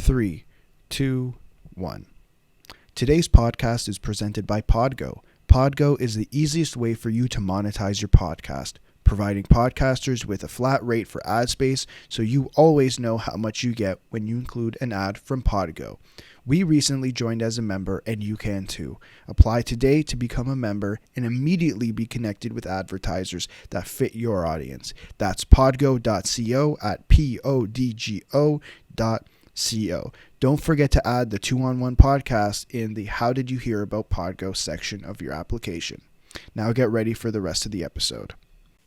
3, 2, 1. Today's podcast is presented by PODGO. PODGO is the easiest way for you to monetize your podcast, providing podcasters with a flat rate for ad space so you always know how much you get when you include an ad from PODGO. We recently joined as a member and you can too. Apply today to become a member and immediately be connected with advertisers that fit your audience. That's podgo.co at podgo.co. Don't forget to add the 2-on-1 podcast in the How Did You Hear About PODGO section of your application. Now get ready for the rest of the episode.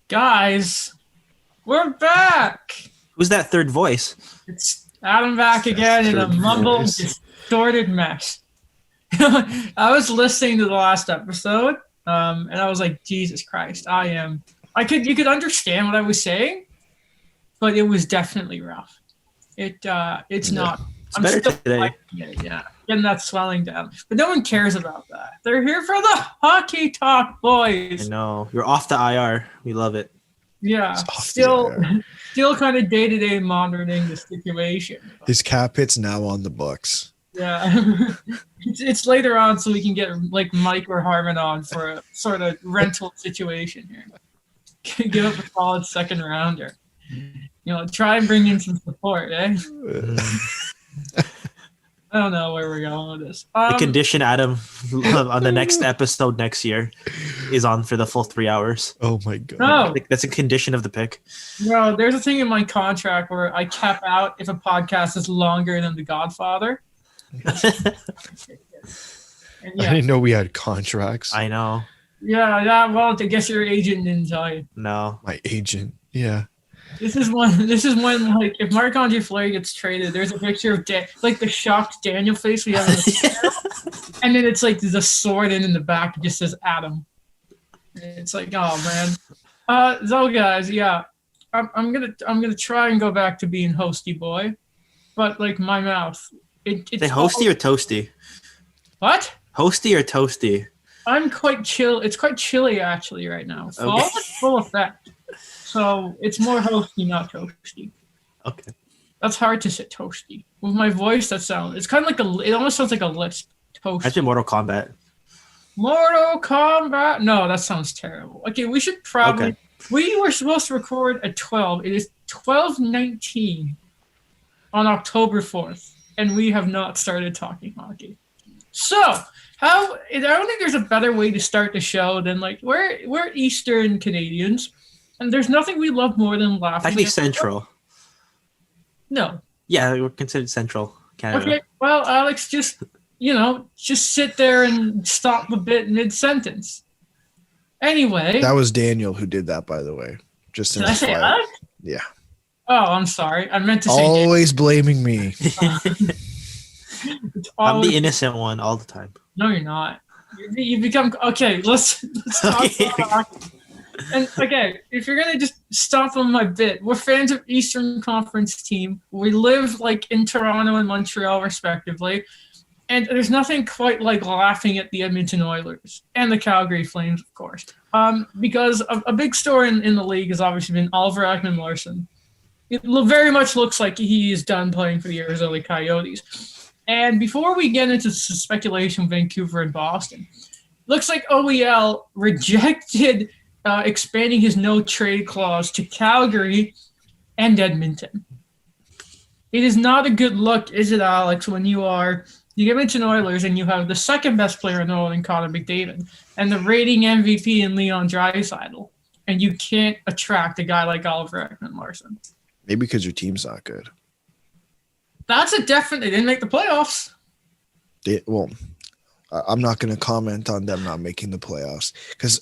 Guys, we're back. Who's that third voice? It's Adam back again in a mumbled, distorted mess. I was listening to the last episode, and I was like, Jesus Christ, you could understand what I was saying, but it was definitely rough. It's not. It's I'm better still today. Getting that swelling down. But no one cares about that. They're here for the hockey talk, boys. I know. You're off the IR. We love it. Yeah. Still kind of day-to-day monitoring the situation. His cap hit's now on the books. Yeah. it's later on so we can get like Mike or Harmon on for a sort of rental situation here. Give up a solid second rounder. Try and bring in some support, eh? I don't know where we're going with this. The condition, Adam, on the next episode next year is on for the full 3 hours. Oh my God. No. That's a condition of the pick. No, there's a thing in my contract where I cap out if a podcast is longer than The Godfather. I didn't know we had contracts. I know. Yeah, well, I guess your agent didn't tell you. No. My agent, yeah. This is when like if Marc-Andre Fleury gets traded, there's a picture of like the shocked Daniel face we have in the and then it's like there's a sword in the back. It just says Adam. And it's like, oh man. So guys, yeah, I'm gonna try and go back to being hosty boy, but like my mouth, it's hosty or toasty? What? Hosty or toasty? I'm quite chill. It's quite chilly actually right now. Fall is full effect. So it's more hosty, not toasty. Okay. That's hard to say toasty. With my voice, it's kind of like it almost sounds like a lisp. Toasty. That's in Mortal Kombat. Mortal Kombat? No, that sounds terrible. Okay, we should probably... Okay. We were supposed to record at 12. It is 12:19 on October 4th, and we have not started talking hockey. So, I don't think there's a better way to start the show than like, we're Eastern Canadians. And there's nothing we love more than laughing. Actually, Central. No. Yeah, we're considered Central Canada. Okay, well, Alex, just sit there and stop the bit mid-sentence. Anyway. That was Daniel who did that, by the way. Just in Did I say Alex? Yeah. Oh, I'm sorry. I meant to say always blaming me. I'm the innocent one all the time. No, you're not. You become... Okay, let's talk about hockey. And okay, if you're gonna just stop on my bit, we're fans of Eastern Conference team. We live like in Toronto and Montreal, respectively, and there's nothing quite like laughing at the Edmonton Oilers and the Calgary Flames, of course. Because a big story in the league has obviously been Oliver Ekman-Larsson. It very much looks like he is done playing for the Arizona Coyotes. And before we get into speculation, Vancouver and Boston, looks like OEL rejected. Expanding his no-trade clause to Calgary and Edmonton. It is not a good look, is it, Alex, when you are the Edmonton Oilers and you have the second-best player in the world in Connor McDavid and the rating MVP in Leon Draisaitl, and you can't attract a guy like Oliver Ekman-Larsson. Maybe because your team's not good. That's a definite. They didn't make the playoffs. I'm not going to comment on them not making the playoffs because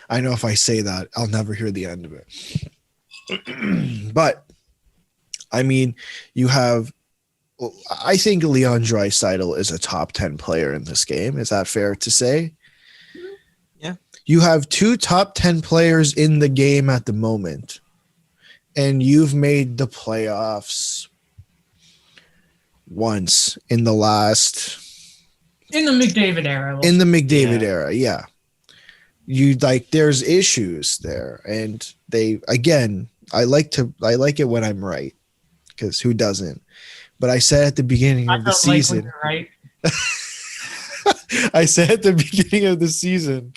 I know if I say that, I'll never hear the end of it. But, I mean, I think Leon Draisaitl is a top 10 player in this game. Is that fair to say? Yeah. You have 2 top 10 players in the game at the moment, and you've made the playoffs once in the last... In the McDavid era. In the McDavid era, yeah. There's issues there. And I like it when I'm right. Because who doesn't? But I said at the beginning I of the don't like when season, you're right. I said at the beginning of the season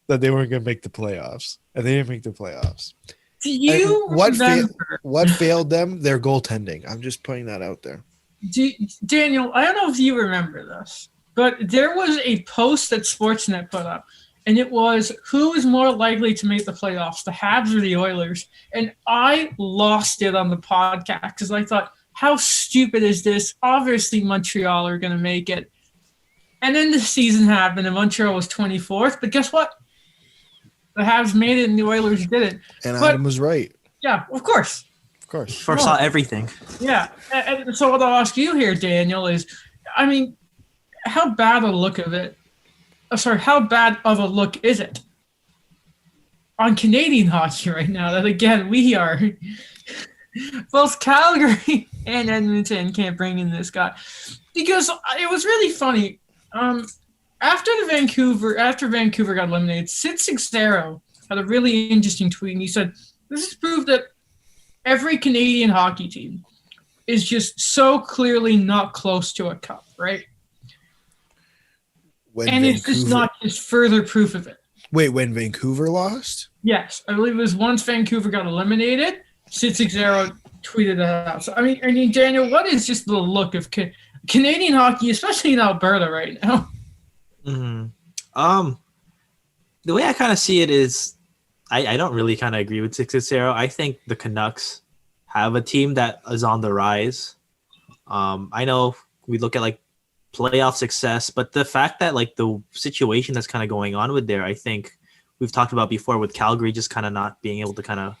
that they weren't going to make the playoffs, and they didn't make the playoffs. Do you remember? What failed them? Their goaltending. I'm just putting that out there. Daniel, I don't know if you remember this, but there was a post that Sportsnet put up, and it was who is more likely to make the playoffs, the Habs or the Oilers? And I lost it on the podcast because I thought, how stupid is this? Obviously, Montreal are going to make it. And then the season happened, and Montreal was 24th. But guess what? The Habs made it, and the Oilers didn't. And Adam was right. Yeah, of course. Of course. Foresaw everything. Yeah. And so what I'll ask you here, Daniel, is, I mean, how bad a look of it? How bad of a look is it on Canadian hockey right now? That again, we are both Calgary and Edmonton can't bring in this guy because it was really funny. After Vancouver got eliminated, Sid Seixeiro had a really interesting tweet, and he said, "This has proved that every Canadian hockey team is just so clearly not close to a cup, right?" It's just not just further proof of it. Wait, when Vancouver lost? Yes, I believe it was once Vancouver got eliminated, Sid Seixeiro tweeted that out. So, I mean, Daniel, what is just the look of Canadian hockey, especially in Alberta right now? Mm-hmm. The way I kind of see it is, I don't really kind of agree with 6-0. I think the Canucks have a team that is on the rise. I know we look at like playoff success, but the fact that like the situation that's kind of going on with there, I think we've talked about before with Calgary just kind of not being able to kind of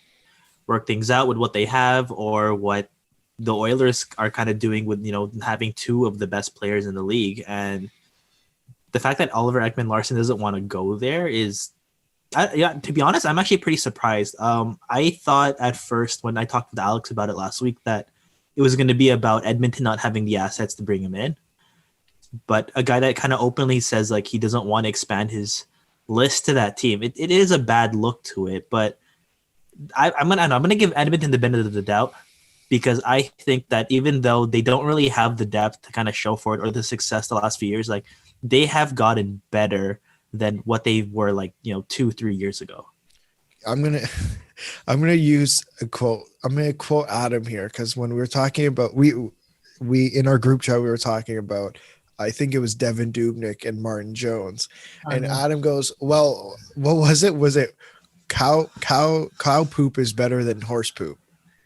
work things out with what they have, or what the Oilers are kind of doing with, having two of the best players in the league. And the fact that Oliver Ekman-Larsson doesn't want to go there is, to be honest, I'm actually pretty surprised. I thought at first when I talked with Alex about it last week that it was going to be about Edmonton not having the assets to bring him in. But a guy that kind of openly says like he doesn't want to expand his list to that team, it is a bad look to it. But I'm gonna give Edmonton the benefit of the doubt, because I think that even though they don't really have the depth to kind of show for it or the success the last few years, like they have gotten better than what they were like 2-3 years ago. I'm gonna use a quote. I'm gonna quote Adam here, because when we were talking about we in our group chat we were talking about, I think it was Devin Dubnyk and Martin Jones, and Adam goes, "Well, what was it? Was it cow poop is better than horse poop?"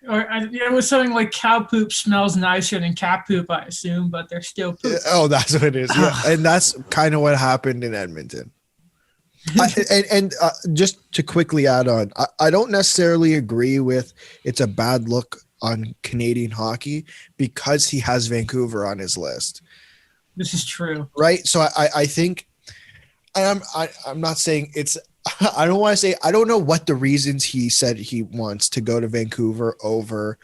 Or it was something like cow poop smells nicer than cat poop, I assume, but they're still poop. Oh, that's what it is. Yeah, and that's kind of what happened in Edmonton. Just to quickly add on, I don't necessarily agree with it's a bad look on Canadian hockey because he has Vancouver on his list. This is true, right? So I think I'm not saying it's. I don't want to say I don't know what the reasons he said he wants to go to Vancouver over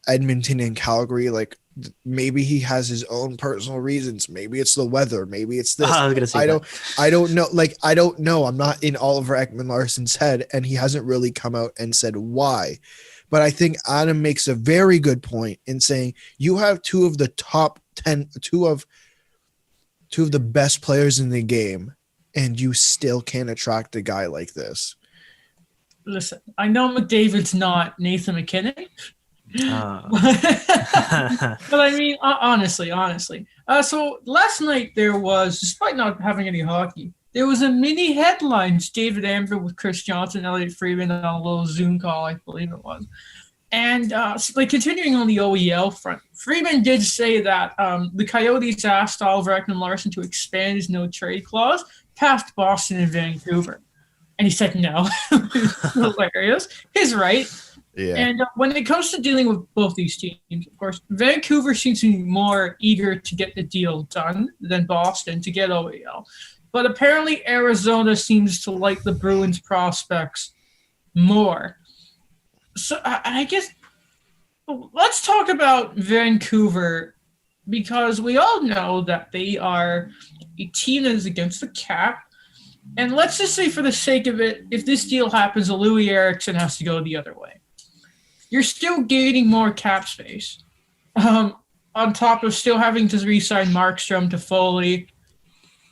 Edmonton and Calgary. Like maybe he has his own personal reasons. Maybe it's the weather. Maybe it's this. I was gonna say I don't know. Like I don't know. I'm not in Oliver Ekman-Larsson's head, and he hasn't really come out and said why. But I think Adam makes a very good point in saying you have two of the top 10, two of the best players in the game, and you still can't attract a guy like this. Listen, I know McDavid's not Nathan McKinnon. But I mean, honestly. So last night there was, despite not having any hockey, there was a mini headlines, David Amber with Chris Johnson, Elliot Friedman on a little Zoom call, I believe it was. And continuing on the OEL front, Friedman did say that the Coyotes asked Oliver Ekman-Larsson to expand his no-trade clause past Boston and Vancouver. And he said no. Hilarious. He's right. Yeah. And when it comes to dealing with both these teams, of course, Vancouver seems to be more eager to get the deal done than Boston to get OEL. But apparently Arizona seems to like the Bruins prospects more. So I guess let's talk about Vancouver, because we all know that they are a team that is against the cap. And let's just say for the sake of it, if this deal happens, Louis Eriksson has to go the other way. You're still gaining more cap space. on top of still having to re-sign Markstrom to Foley,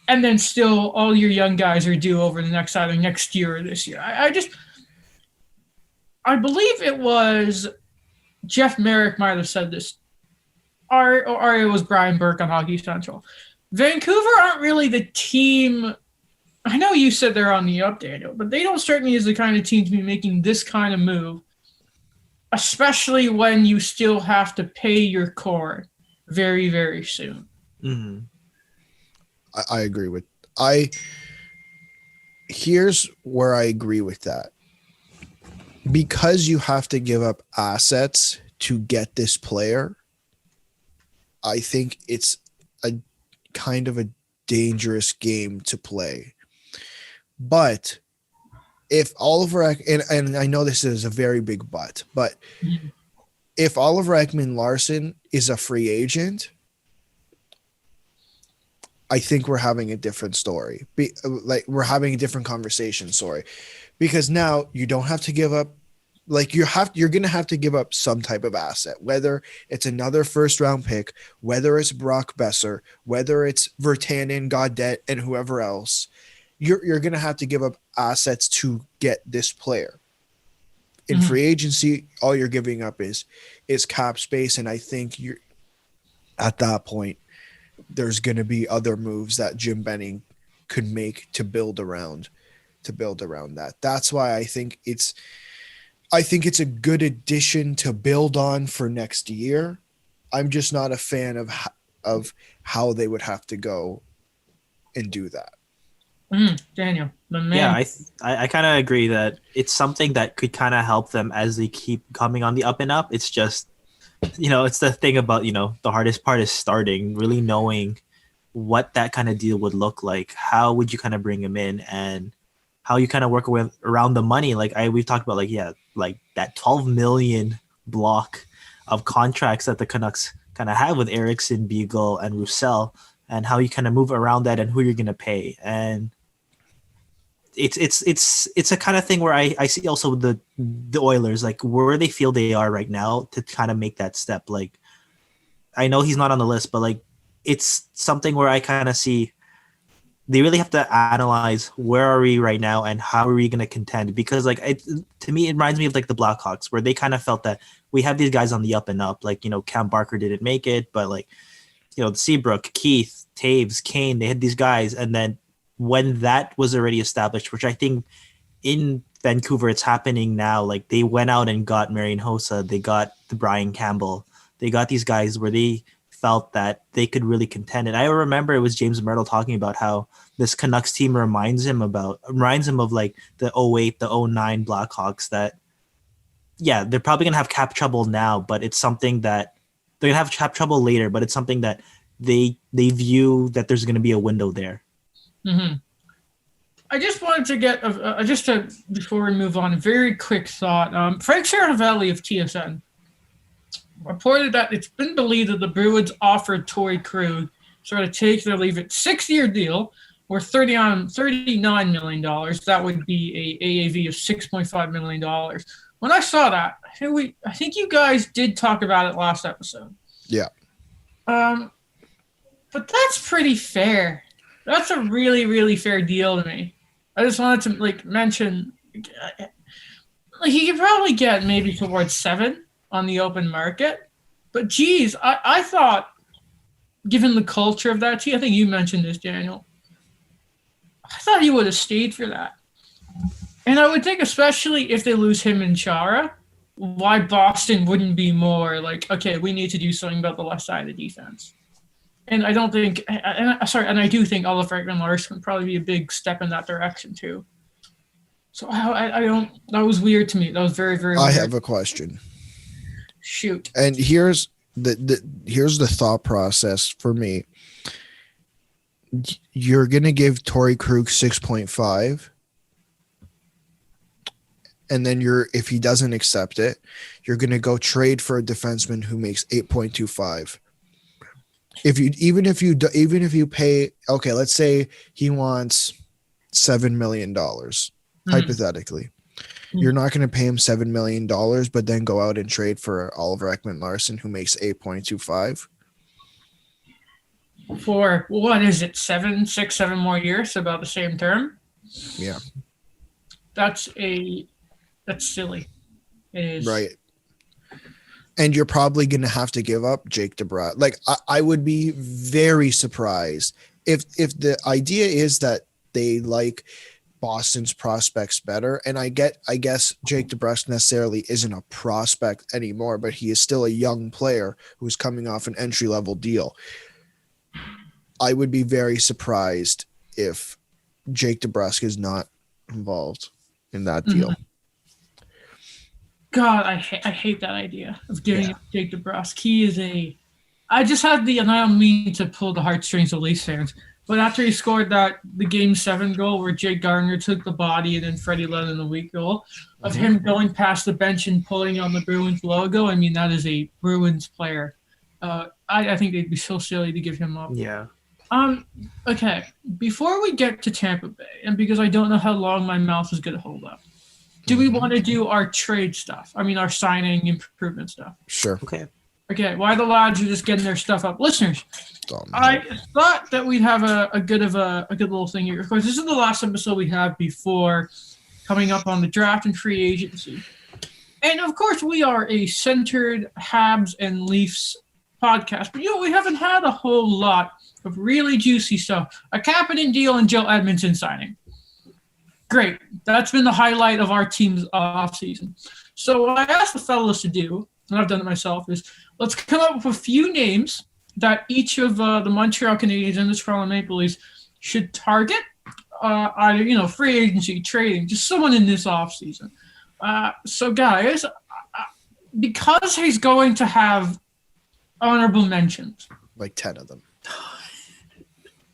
and then still all your young guys are due over the either next year or this year. I believe it was Jeff Merrick might have said this, or it was Brian Burke on Hockey Central. Vancouver aren't really the team. I know you said they're on the up, Daniel, but they don't strike me as the kind of team to be making this kind of move, especially when you still have to pay your core very, very soon. Mm-hmm. I agree with here's where I agree with that. Because you have to give up assets to get this player, I think it's a kind of a dangerous game to play. But if Oliver and I know this is a very big but if Oliver Ekman-Larsson is a free agent, I think we're having a different story. We're having a different conversation, because now you don't have to give up. You're going to have to give up some type of asset, whether it's another first round pick, whether it's Brock Besser, whether it's Virtanen, Gaudette, and whoever else. You're going to have to give up assets to get this player. In free agency, all you're giving up is cap space, and I think you're at that point. There's going to be other moves that Jim Benning could make to build around that. That's why I think it's a good addition to build on for next year. I'm just not a fan of how they would have to go and do that. Daniel, the man. Yeah, I kind of agree that it's something that could kind of help them as they keep coming on the up and up. It's just, it's the thing about, the hardest part is starting, really knowing what that kind of deal would look like. How would you kind of bring him in, and how you kind of work around the money? We've talked about that 12 million block of contracts that the Canucks kind of have with Eriksson, Beagle, and Roussel, and how you kind of move around that and who you're going to pay. And it's a kind of thing where I see also the Oilers, where they feel they are right now to kind of make that step. I know he's not on the list, but it's something where I kind of see they really have to analyze where are we right now and how are we going to contend, because to me it reminds me of the Blackhawks, where they kind of felt that we have these guys on the up and up. Cam Barker didn't make it, but Seabrook, Keith, Taves, Kane, they had these guys, and then when that was already established, which I think in Vancouver it's happening now, they went out and got Marian Hossa, they got the Brian Campbell, they got these guys where they felt that they could really contend. And I remember it was James Myrtle talking about how this Canucks team reminds him of the 08, the 09 Blackhawks, that they're probably gonna have cap trouble now, but it's something that they're gonna have cap trouble later, but it's something that they view that there's gonna be a window there. I just wanted to get before we move on, a very quick thought. Frank Saravelli of TSN reported that it's been believed that the Bruins offered Torrey Krug sort of take their leave it 6-year deal worth $39 million. That would be a AAV of $6.5 million. When I saw that, I think you guys did talk about it last episode. Yeah. But that's pretty fair. That's a really, really fair deal to me. I just wanted to mention, he could probably get maybe towards 7 on the open market. But geez, I thought, given the culture of that team, I think you mentioned this, Daniel, I thought he would have stayed for that. And I would think, especially if they lose him and Chara, why Boston wouldn't be more okay, we need to do something about the left side of the defense. And I don't think, and I do think Oliver Ekman-Larsson would probably be a big step in that direction too. So I don't, that was weird to me. That was very, very weird. I have a question. Shoot. And here's the thought process for me. You're going to give Torrey Krug 6.5. And then if he doesn't accept it, you're going to go trade for a defenseman who makes 8.25. Even if you pay, okay, let's say he wants $7 million, hypothetically. You're not going to pay him $7 million, but then go out and trade for Oliver Ekman-Larsson, who makes 8.25. For what is it, 7 more years, about the same term? Yeah. That's silly. It is. Right. And you're probably going to have to give up Jake DeBrusk. Like, I would be very surprised if the idea is that they like Boston's prospects better. And I guess Jake DeBrusk necessarily isn't a prospect anymore, but he is still a young player who's coming off an entry-level deal. I would be very surprised if Jake DeBrusk is not involved in that deal. Mm-hmm. God, I hate that idea of giving up Jake DeBrusk. He is I just had and I don't mean to pull the heartstrings of Leafs fans, but after he scored the Game 7 goal where Jake Gardiner took the body and then Freddie led in the weak goal, of him going past the bench and pulling on the Bruins logo, I mean, that is a Bruins player. I think they'd be so silly to give him up. Yeah. Okay, before we get to Tampa Bay, and because I don't know how long my mouth is going to hold up, do we want to do our trade stuff? I mean, our signing improvement stuff. Sure. Okay, while the lads are just getting their stuff up. Listeners, I thought that we'd have a good little thing here. Of course, this is the last episode we have before coming up on the draft and free agency. And, of course, we are a centered Habs and Leafs podcast. But, we haven't had a whole lot of really juicy stuff. A Kapanen deal and Joe Edmondson signing. Great. That's been the highlight of our team's offseason. So what I asked the fellas to do, and I've done it myself, is let's come up with a few names that each of the Montreal Canadiens and the Toronto Maple Leafs should target, either, free agency, trading, just someone in this offseason. So, guys, because he's going to have honorable mentions. Like 10 of them.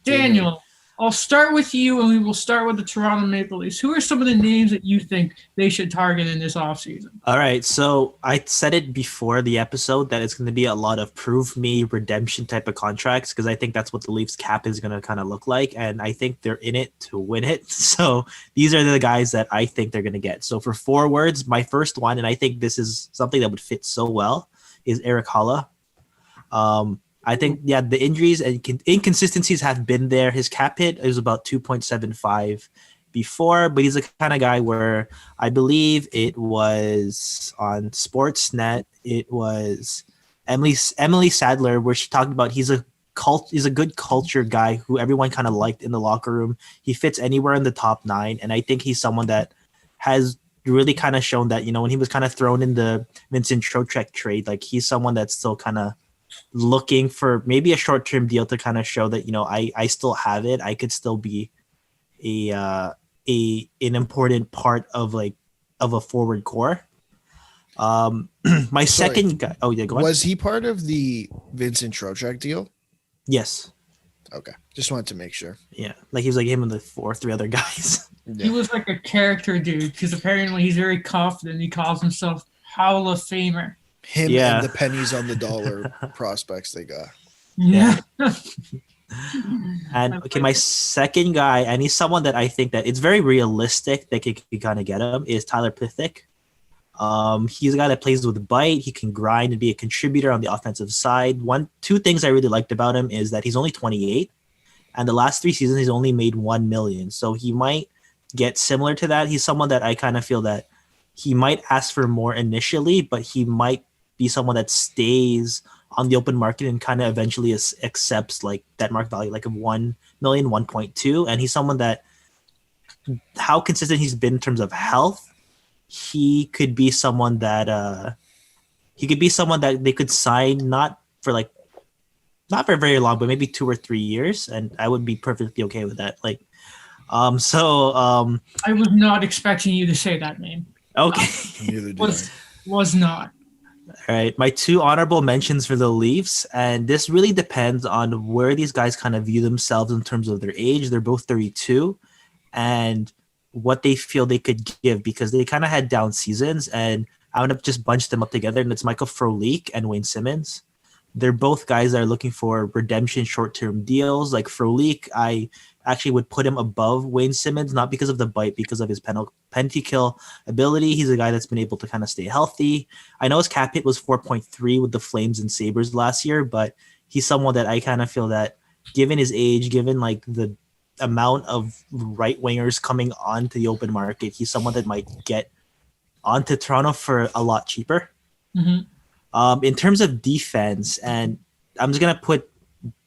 Daniel, I'll start with you, and we will start with the Toronto Maple Leafs. Who are some of the names that you think they should target in this offseason? All right, so I said it before the episode that it's going to be a lot of prove me redemption type of contracts because I think that's what the Leafs cap is going to kind of look like, and I think they're in it to win it. So these are the guys that I think they're going to get. So for forwards, my first one, and I think this is something that would fit so well, is Eric Haula. I think, the injuries and inconsistencies have been there. His cap hit is about 2.75 before, but he's the kind of guy where I believe it was on Sportsnet. It was Emily Sadler, where she talked about he's a good culture guy who everyone kind of liked in the locker room. He fits anywhere in the top 9, and I think he's someone that has really kind of shown that, when he was kind of thrown in the Vincent Trocheck trade, like he's someone that's still kind of looking for maybe a short-term deal to kind of show that I still have it. I could still be an important part of a forward core. Second guy. Oh yeah, go on. Was he part of the Vincent Trocheck deal? Yes. Okay, just wanted to make sure. Yeah, like he was like him and the 3 other guys. Yeah. He was like a character dude because apparently he's very confident. He calls himself Hall of Famer. Him and the pennies on the dollar prospects they got. Yeah. And okay, my second guy, and he's someone that I think that it's very realistic that could kind of get him, is Tyler Pithick. He's a guy that plays with bite. He can grind and be a contributor on the offensive side. Two things I really liked about him is that he's only 28, and the last 3 seasons he's only made $1 million. So he might get similar to that. He's someone that I kind of feel that he might ask for more initially, but he might be someone that stays on the open market and kind of eventually accepts like that market value, like of 1 million, 1.2. And he's someone that, how consistent he's been in terms of health, he could be someone that they could sign not for very long, but maybe 2 or 3 years, and I would be perfectly okay with that. I was not expecting you to say that name. Okay. Neither did was not. All right, my 2 honorable mentions for the Leafs, and this really depends on where these guys kind of view themselves in terms of their age. They're both 32, and what they feel they could give, because they kind of had down seasons, and I would have just bunched them up together, and it's Michael Frolik and Wayne Simmons. they're both guys that are looking for redemption short-term deals. Like Frolik, I actually would put him above Wayne Simmons, not because of the bite, because of his penalty kill ability. He's a guy that's been able to kind of stay healthy. I know his cap hit was 4.3 with the Flames and Sabres last year, but he's someone that I kind of feel that given his age, given like the amount of right wingers coming onto the open market, he's someone that might get onto Toronto for a lot cheaper. In terms of defense, and I'm just gonna put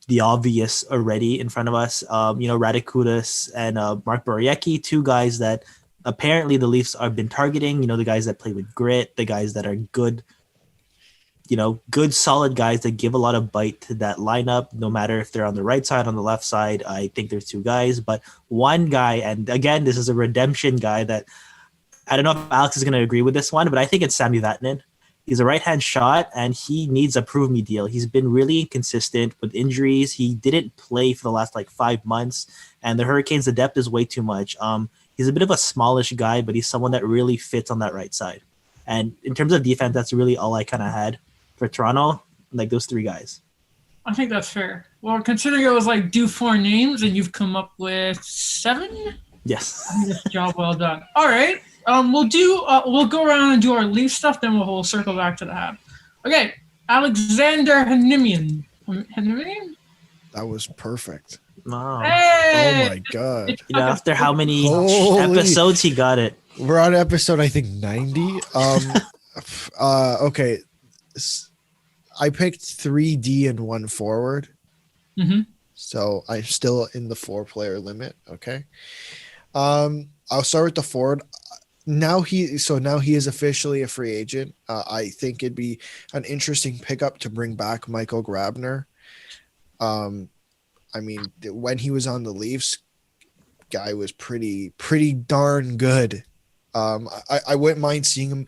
the obvious already in front of us. Radikutis and Mark Borowiecki, two guys that apparently the Leafs have been targeting. The guys that play with grit, the guys that are good. Good solid guys that give a lot of bite to that lineup, no matter if they're on the right side, on the left side. I think there's two guys, but one guy, and again, this is a redemption guy that I don't know if Alex is going to agree with this one, but I think it's Sami Vatanen. He's a right-hand shot, and he needs a prove-me deal. He's been really inconsistent with injuries. He didn't play for the last 5 months, and the Hurricanes, the depth is way too much. He's a bit of a smallish guy, but he's someone that really fits on that right side. And in terms of defense, that's really all I kind of had for Toronto, those three guys. I think that's fair. Well, considering it was do 4 names, and you've come up with 7? Yes. I think that's a job well done. All right. We'll go around and do our Leaf stuff, then we'll circle back to the Habs. Okay, Alexander Hanimian. Hanimian? That was perfect. Wow. Hey! Oh my god. After how many Holy. episodes he got it. We're on episode, I think, 90. Okay. I picked 3D and 1 forward. So I'm still in the 4-player limit. Okay. I'll start with the forward. Now he is officially a free agent. I think it'd be an interesting pickup to bring back Michael Grabner. When he was on the Leafs, guy was pretty darn good. I wouldn't mind seeing him.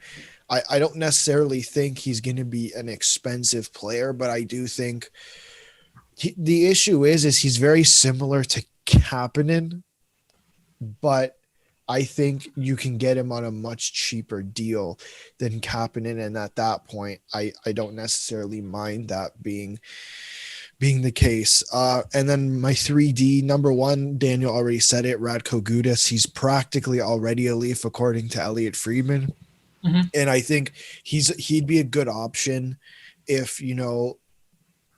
I don't necessarily think he's going to be an expensive player, but I do think the issue is he's very similar to Kapanen, but I think you can get him on a much cheaper deal than Kapanen, and at that point, I don't necessarily mind that being the case. And then my 3D, number 1, Daniel already said it, Radko Gudas. He's practically already a Leaf, according to Elliot Friedman. And I think he'd be a good option if,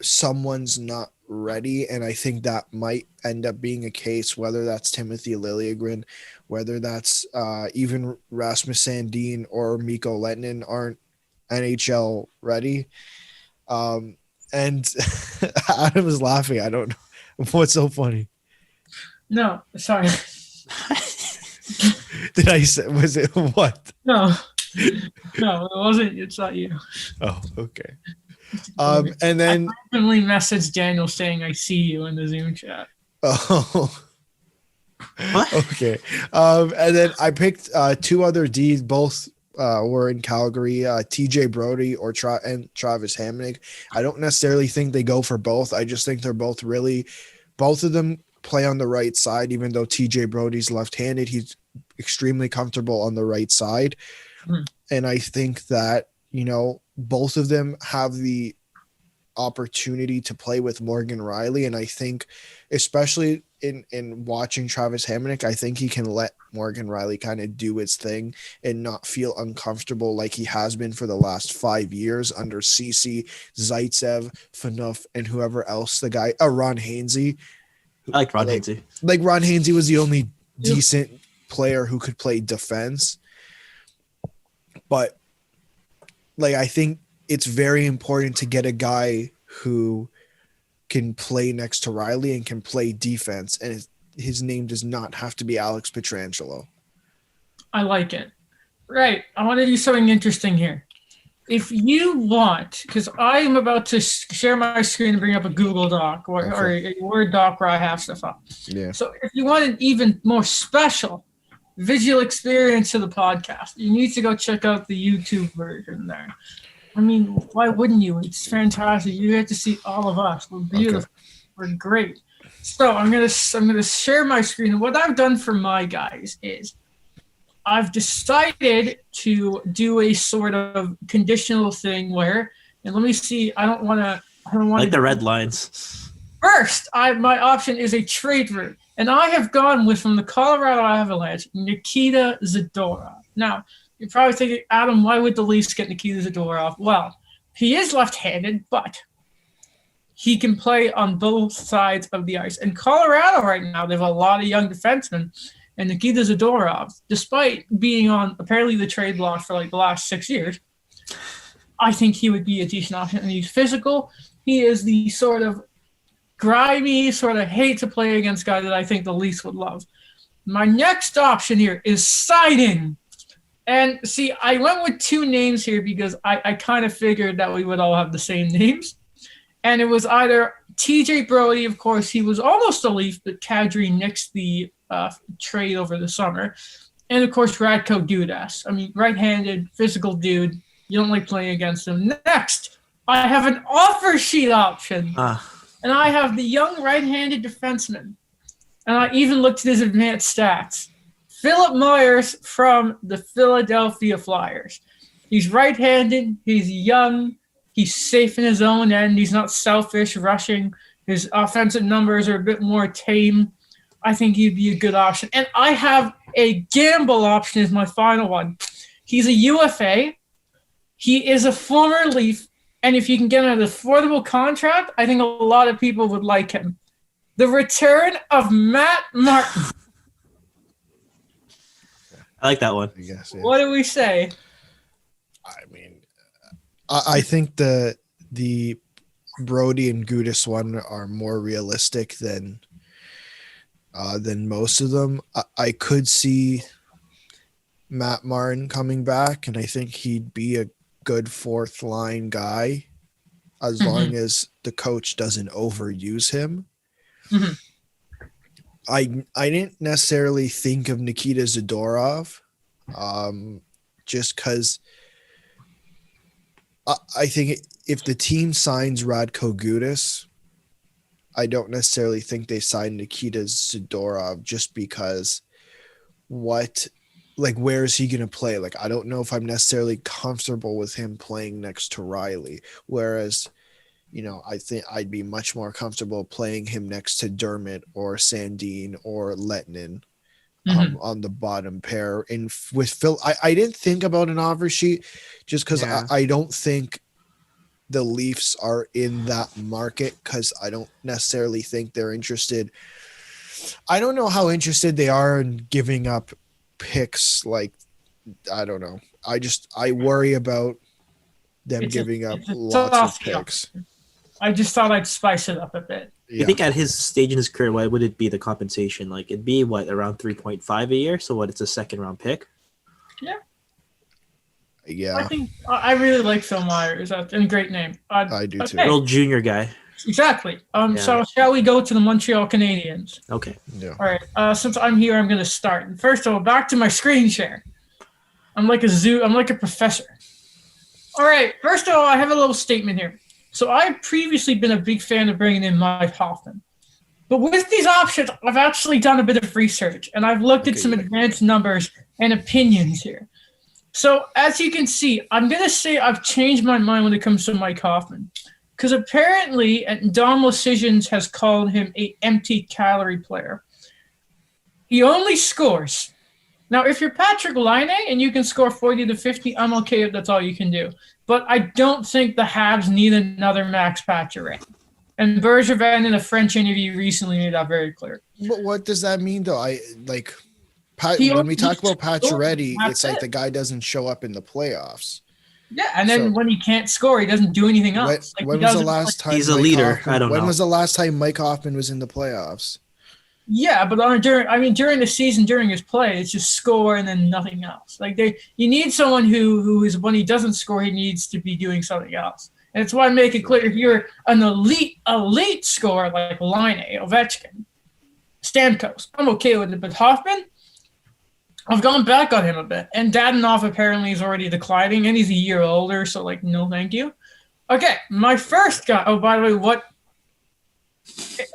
someone's not ready, and I think that might end up being a case, whether that's Timothy Liljegren, whether that's even Rasmus Sandin or Mikko Lehtonen aren't NHL ready. And Adam is laughing. I don't know what's so funny. No, sorry. Did I say, was it what? No, it wasn't. It's not you. Oh, okay. And then I randomly messaged Daniel saying I see you in the Zoom chat. Oh, What? okay. And then I picked 2 other Ds. Both were in Calgary. TJ Brody and Travis Hamonic. I don't necessarily think they go for both. I just think they're both of them play on the right side. Even though TJ Brody's left-handed, he's extremely comfortable on the right side. And I think that both of them have the opportunity to play with Morgan Riley. And I think, especially in watching Travis Hamonic, I think he can let Morgan Riley kind of do his thing and not feel uncomfortable like he has been for the last 5 years under Ceci, Zaitsev, Phaneuf, and whoever else Ron Hainsey. I like Ron Hainsey. Ron Hainsey was the only decent player who could play defense. But I think it's very important to get a guy who can play next to Riley and can play defense, and his name does not have to be Alex Pietrangelo. I like it. Right. I want to do something interesting here. If you want, because I am about to share my screen and bring up a Google Doc or a Word doc where I have stuff up. Yeah. So if you want an even more special visual experience to the podcast, you need to go check out the YouTube version there. I mean, why wouldn't you? It's fantastic. You get to see all of us. We're beautiful. Okay. We're great. So I'm gonna share my screen. And what I've done for my guys is I've decided to do a sort of conditional thing where, and let me see, I don't want to I don't I want like the red lines. First, my option is a trade route, and I have gone with from the Colorado Avalanche, Nikita Zadorov. Now, you're probably thinking, Adam, why would the Leafs get Nikita Zadorov? Well, he is left-handed, but he can play on both sides of the ice. In Colorado right now, they have a lot of young defensemen, and Nikita Zadorov, despite being on apparently the trade block for like the last 6 years, I think he would be a decent option. And he's physical. He is the sort of grimy, sort of hate to play against guy that I think the Leafs would love. My next option here is Siding. And see, I went with two names here because I kind of figured that we would all have the same names. And it was either TJ Brody, of course, he was almost a Leaf, but Kadri nixed the trade over the summer. And, of course, Radko Gudas. I mean, right-handed, physical dude. You don't like playing against him. Next, I have an offer sheet option. And I have the young right-handed defenseman. And I even looked at his advanced stats. Philip Myers from the Philadelphia Flyers. He's right-handed. He's young. He's safe in his own end. He's not selfish, rushing. His offensive numbers are a bit more tame. I think he'd be a good option. And I have a gamble option as my final one. He's a UFA. He is a former Leaf. And if you can get an affordable contract, I think a lot of people would like him. The return of Matt Martin. I like that one. I guess. Yeah. What do we say? I mean, I think the Brody and Gudas one are more realistic than most of them. I could see Matt Martin coming back, and I think he'd be a good fourth line guy as long as the coach doesn't overuse him. I didn't necessarily think of Nikita Zadorov just because I think if the team signs Radko Gudas, I don't necessarily think they sign Nikita Zadorov just because where is he going to play? Like, I don't know if I'm necessarily comfortable with him playing next to Riley. Whereas, I think I'd be much more comfortable playing him next to Dermott or Sandin or Lettinen on the bottom pair. And with Phil, I didn't think about an offer sheet just because I don't think the Leafs are in that market because I don't necessarily think they're interested. I don't know how interested they are in giving up picks. Like, I don't know. I worry about them giving up lots of picks. I just thought I'd spice it up a bit. Yeah. You think at his stage in his career, what would it be the compensation? Like, it'd be around 3.5 a year? So it's a second round pick? Yeah. Yeah. I think I really like Phil Myers. That's a great name. I do too. Real junior guy. Exactly. So shall we go to the Montreal Canadiens? Okay. Yeah. All right. Since I'm here, I'm going to start. First of all, back to my screen share. I'm like a professor. All right. First of all, I have a little statement here. So I've previously been a big fan of bringing in Mike Hoffman. But with these options, I've actually done a bit of research, and I've looked at some advanced numbers and opinions here. So as you can see, I'm going to say I've changed my mind when it comes to Mike Hoffman. Because apparently, Dom Lucians has called him a empty calorie player. He only scores. Now, if you're Patrick Laine and you can score 40 to 50, I'm okay if that's all you can do. But I don't think the Habs need another Max Pacioretty. And Bergevin in a French interview recently made that very clear. But what does that mean, though? When we talk about Pacioretty, it's like the guy doesn't show up in the playoffs. Yeah, and then when he can't score, he doesn't do anything else. When was the last time he's a leader? I don't know. When was the last time Mike Hoffman was in the playoffs? Yeah, but during the season, during his play, it's just score and then nothing else. You need someone who is, when he doesn't score, he needs to be doing something else. And it's why I make it clear, if you're an elite scorer like Laine, Ovechkin, Stamkos, I'm okay with it. But Hoffman, I've gone back on him a bit. And Dadonov apparently is already declining, and he's a year older, so no thank you. Okay, my first guy. Oh, by the way, what?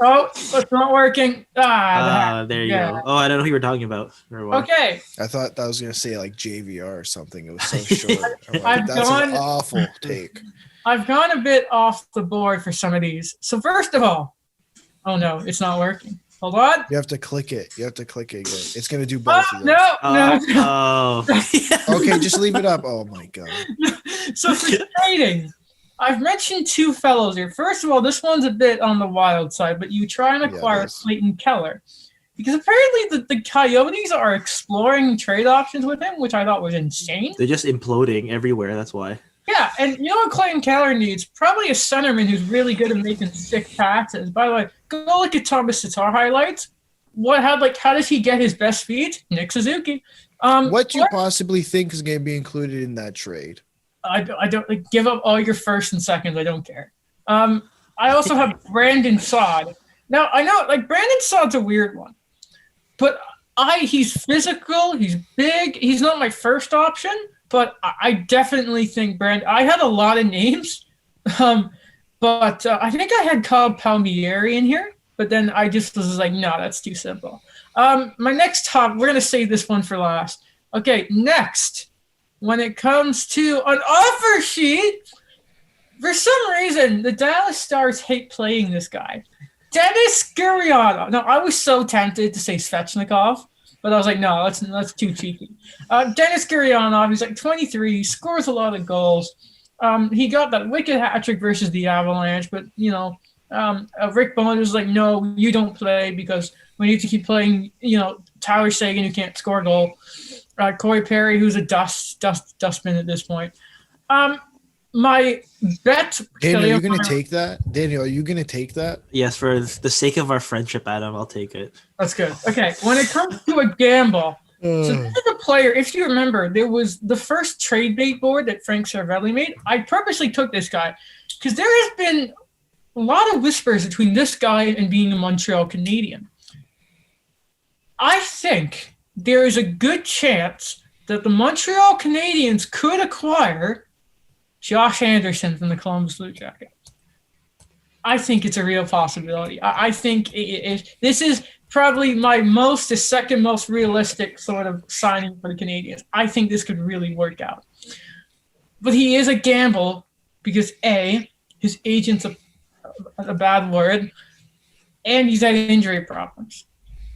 Oh, it's not working. There you go. Oh, I don't know who you were talking about. Okay. I thought that was going to say JVR or something. It was so short. That's an awful take. I've gone a bit off the board for some of these. So first of all, oh no, it's not working. Hold on. You have to click it. You have to click it again. It's gonna do Oh, both of them. no. Oh. Okay, just leave it up. Oh my god. So for trading, I've mentioned two fellows here. First of all, this one's a bit on the wild side, but you try and acquire Clayton Keller. Because apparently the Coyotes are exploring trade options with him, which I thought was insane. They're just imploding everywhere, that's why. Yeah, and you know what Clayton Keller needs? Probably a centerman who's really good at making sick passes. By the way, go look at Thomas Tatar highlights. How does he get his best feeds? Nick Suzuki. What do you possibly think is going to be included in that trade? I don't give up all your first and seconds. I don't care. I also have Brandon Saad. Now I know Brandon Saad's a weird one, but he's physical. He's big. He's not my first option. But I definitely think I had a lot of names, but I think I had Kyle Palmieri in here. But then I just was like, no, that's too simple. My next top, we're going to save this one for last. Okay, next, when it comes to an offer sheet, for some reason, the Dallas Stars hate playing this guy. Dennis Gurianov. Now, I was so tempted to say Svechnikov. But I was like, no, that's too cheeky. Dennis Gurianov, he's like 23, scores a lot of goals. He got that wicked hat trick versus the Avalanche, but Rick Bowen was like, no, you don't play because we need to keep playing. Tyler Seguin, who can't score a goal. Corey Perry, who's a dustbin at this point. My bet. Daniel, are you going to take that? Daniel, are you going to take that? Yes, for the sake of our friendship, Adam, I'll take it. That's good. Okay, when it comes to a gamble, so this is a player, if you remember, there was the first trade bait board that Frank Cervelli made. I purposely took this guy because there has been a lot of whispers between this guy and being a Montreal Canadian. I think there is a good chance that the Montreal Canadiens could acquire Josh Anderson from the Columbus Blue Jackets. I think it's a real possibility. I think this is probably the second most realistic sort of signing for the Canadiens. I think this could really work out. But he is a gamble because A, his agent's a bad word, and he's had injury problems.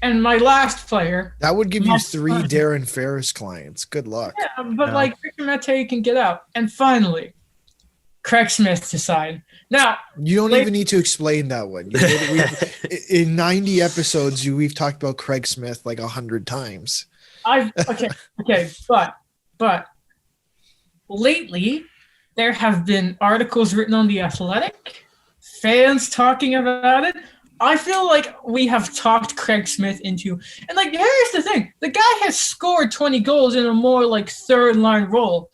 And my last player. That would give you 3 Darren Ferris clients. Good luck. Yeah, but Victor Mete can get out. And finally, Craig Smith to sign. Now, you don't even need to explain that one. In 90 episodes, we've talked about Craig Smith like 100 times. Okay, but lately there have been articles written on The Athletic, fans talking about it. I feel like we have talked Craig Smith into, and here's the thing: the guy has scored 20 goals in a more third line role.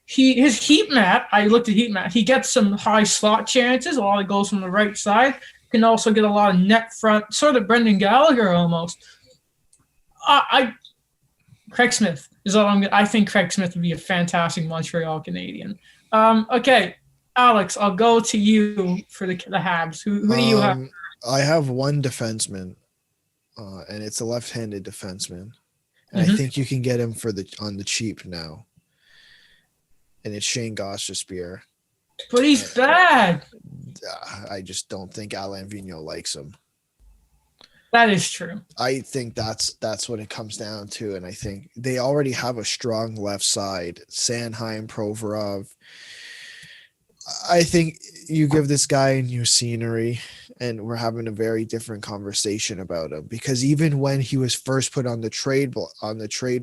His heat map, I looked at heat map. He gets some high slot chances, a lot of goals from the right side. Can also get a lot of net front, sort of Brendan Gallagher almost. Craig Smith is all I'm. I think Craig Smith would be a fantastic Montreal Canadian. Okay, Alex, I'll go to you for the Habs. Who do you have? I have one defenseman, and it's a left-handed defenseman, and I think you can get him on the cheap now. And it's Shane Gostisbehere. But he's bad. I just don't think Alain Vigneault likes him. That is true. I think that's what it comes down to, and I think they already have a strong left side. Sanheim, Provorov. I think you give this guy new scenery, and we're having a very different conversation about him. Because even when he was first put on the trade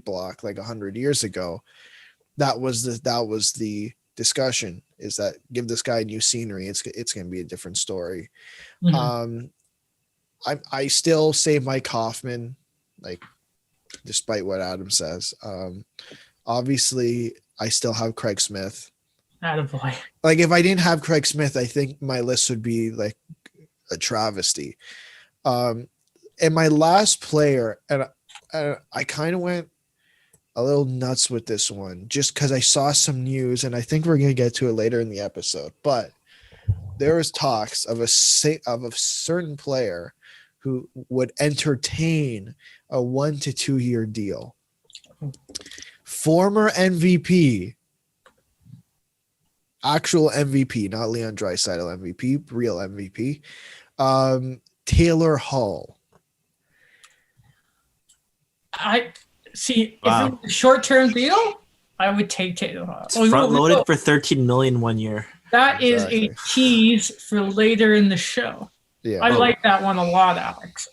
block 100 years ago, that was the discussion, is that give this guy new scenery. It's going to be a different story. Mm-hmm. I still say Mike Hoffman, despite what Adam says. Obviously, I still have Craig Smith. Attaboy. If I didn't have Craig Smith, I think my list would be a travesty. And my last player, and I kind of went a little nuts with this one just because I saw some news, and I think we're going to get to it later in the episode. But there was talks of a certain player who would entertain a 1 to 2 year deal. Former MVP actual MVP, not Leon Draisaitl MVP, real MVP. Taylor Hall. I see. Wow. If it was a short-term deal, I would take Taylor Hall. It's front loaded for 13 million 1 year. That is a tease for later in the show. Yeah. I like that one a lot, Alex.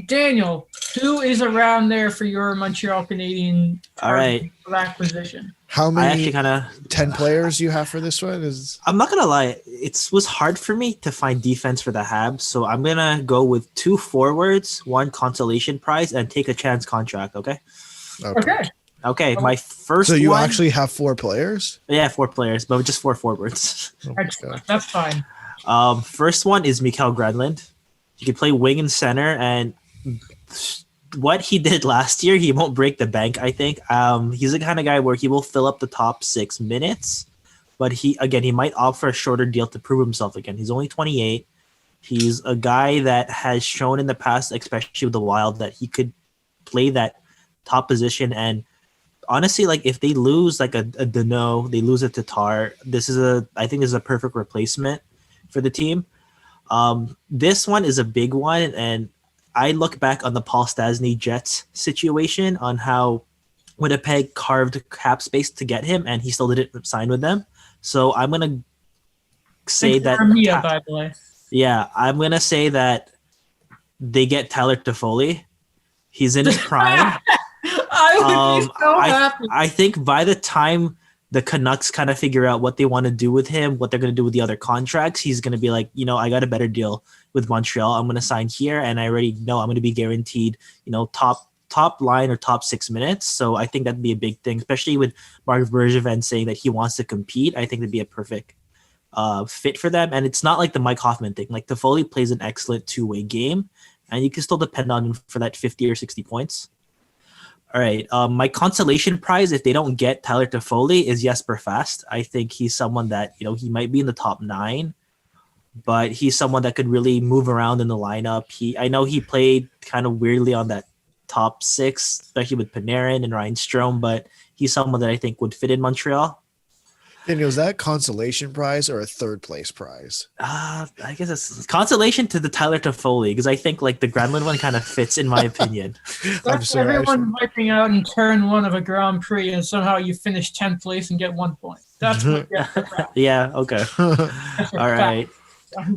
Daniel, who is around there for your Montreal Canadian acquisition? How many? I actually kind of 10 players you have for this one? I'm not gonna lie, it was hard for me to find defense for the Habs, so I'm gonna go with 2 forwards, 1 consolation prize, and take a chance contract. Okay. Okay. My first. So you one, actually have 4 players? Yeah, 4 players, but just 4 forwards. That's fine. First one is Mikael Granlund. He can play wing and center, and what he did last year, he won't break the bank, I think. He's the kind of guy where he will fill up the top 6 minutes, but he might opt for a shorter deal to prove himself again. He's only 28. He's a guy that has shown in the past, especially with the Wild, that he could play that top position. And honestly, like if they lose like a Danault, they lose a Tatar, I think this is a perfect replacement for the team. This one is a big one, and I look back on the Paul Stastny Jets situation on how Winnipeg carved cap space to get him, and he still didn't sign with them. So I'm gonna say that. By the way. Yeah, I'm gonna say that they get Tyler Toffoli. He's in his prime. I would be so happy. I think by the time the Canucks kind of figure out what they want to do with him, what they're going to do with the other contracts, he's going to be like, I got a better deal with Montreal. I'm going to sign here, and I already know I'm going to be guaranteed, top line or top 6 minutes. So I think that'd be a big thing, especially with Mark Bergevin saying that he wants to compete. I think it'd be a perfect fit for them. And it's not like the Mike Hoffman thing. Like Toffoli plays an excellent 2-way game, and you can still depend on him for that 50 or 60 points. All right. My consolation prize, if they don't get Tyler Toffoli, is Jesper Fast. I think he's someone that, he might be in the top 9, but he's someone that could really move around in the lineup. I know he played kind of weirdly on that top 6, especially with Panarin and Ryan Strome, but he's someone that I think would fit in Montreal. And was that consolation prize or a 3rd place prize? I guess it's consolation to the Tyler Toffoli, because I think like the Granlund one kind of fits in my opinion. That's everyone wiping out in turn 1 of a Grand Prix, and somehow you finish 10th place and get 1 point. That's what. Yeah. Okay. All right.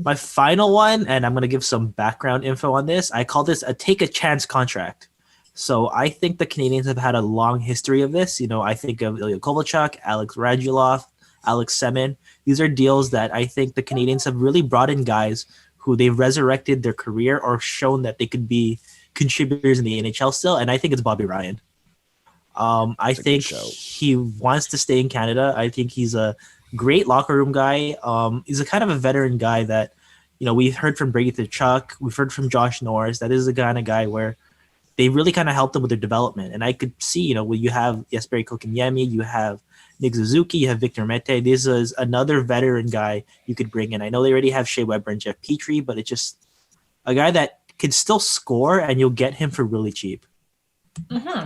My final one, and I'm gonna give some background info on this. I call this a take a chance contract. So I think the Canadians have had a long history of this. I think of Ilya Kovalchuk, Alex Radulov, Alex Semin. These are deals that I think the Canadians have really brought in guys who they've resurrected their career or shown that they could be contributors in the NHL still. And I think it's Bobby Ryan. I think he wants to stay in Canada. I think he's a great locker room guy. He's a kind of a veteran guy that, we've heard from Brady Tkachuk. We've heard from Josh Norris. That is the kind of guy where they really kind of helped them with their development. And I could see, when you have Jesperi Kotkaniemi, you have Nick Suzuki, you have Victor Mete. This is another veteran guy you could bring in. I know they already have Shea Weber and Jeff Petrie, but it's just a guy that can still score, and you'll get him for really cheap. Mm-hmm.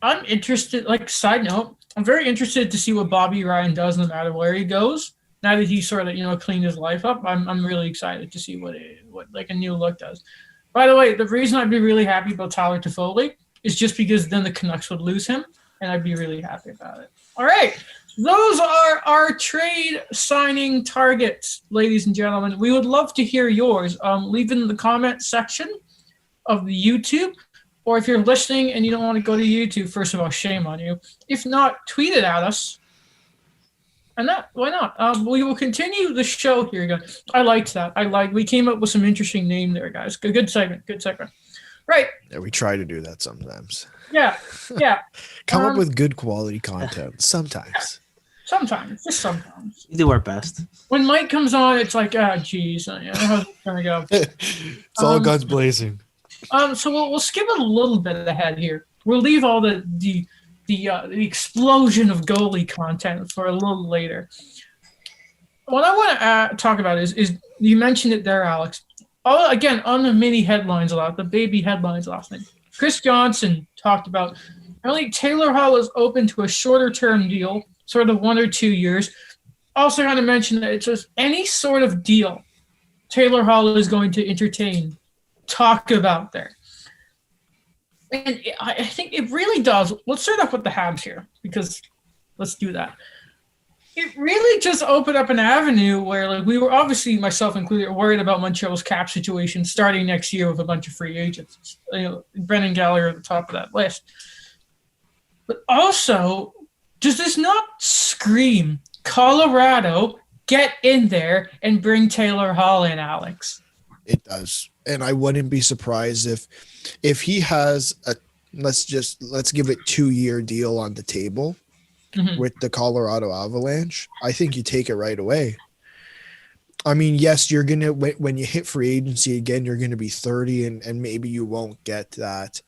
I'm interested, side note, I'm very interested to see what Bobby Ryan does no matter where he goes. Now that he's sort of, cleaned his life up, I'm really excited to see what a new look does. By the way, the reason I'd be really happy about Tyler Toffoli is just because then the Canucks would lose him, and I'd be really happy about it. All right. Those are our trade signing targets, ladies and gentlemen. We would love to hear yours. Leave it in the comment section of the YouTube, or if you're listening and you don't want to go to YouTube, first of all, shame on you. If not, tweet it at us. And why not? We will continue the show here, guys. I liked that. We came up with some interesting name there, guys. Good segment. Right. Yeah, we try to do that sometimes. Yeah. Come up with good quality content sometimes. Sometimes, just sometimes. We do our best. When Mike comes on, it's like, geez, how's it gonna go? It's all guns blazing. So we'll skip a little bit ahead here. We'll leave all the explosion of goalie content for a little later. What I want to talk about is you mentioned it there, Alex. Again, on the mini headlines the baby headlines last night. Chris Johnson talked about Taylor Hall is open to a shorter term deal, sort of 1 or 2 years. also got to mention that it's just any sort of deal Taylor Hall is going to entertain, talk about there. And I think it really does. Let's start off with the Habs here, because let's do that. It really just opened up an avenue where, like, we were obviously, myself included, worried about Montreal's cap situation starting next year with a bunch of free agents. Brendan Gallagher at the top of that list. But also, does this not scream Colorado, get in there and bring Taylor Hall in, Alex? It does. And I wouldn't be surprised if he has a let's give it 2-year deal on the table with the Colorado Avalanche. I think you take it right away. I mean, yes, you're going to, when you hit free agency again, you're going to be 30 and maybe you won't get that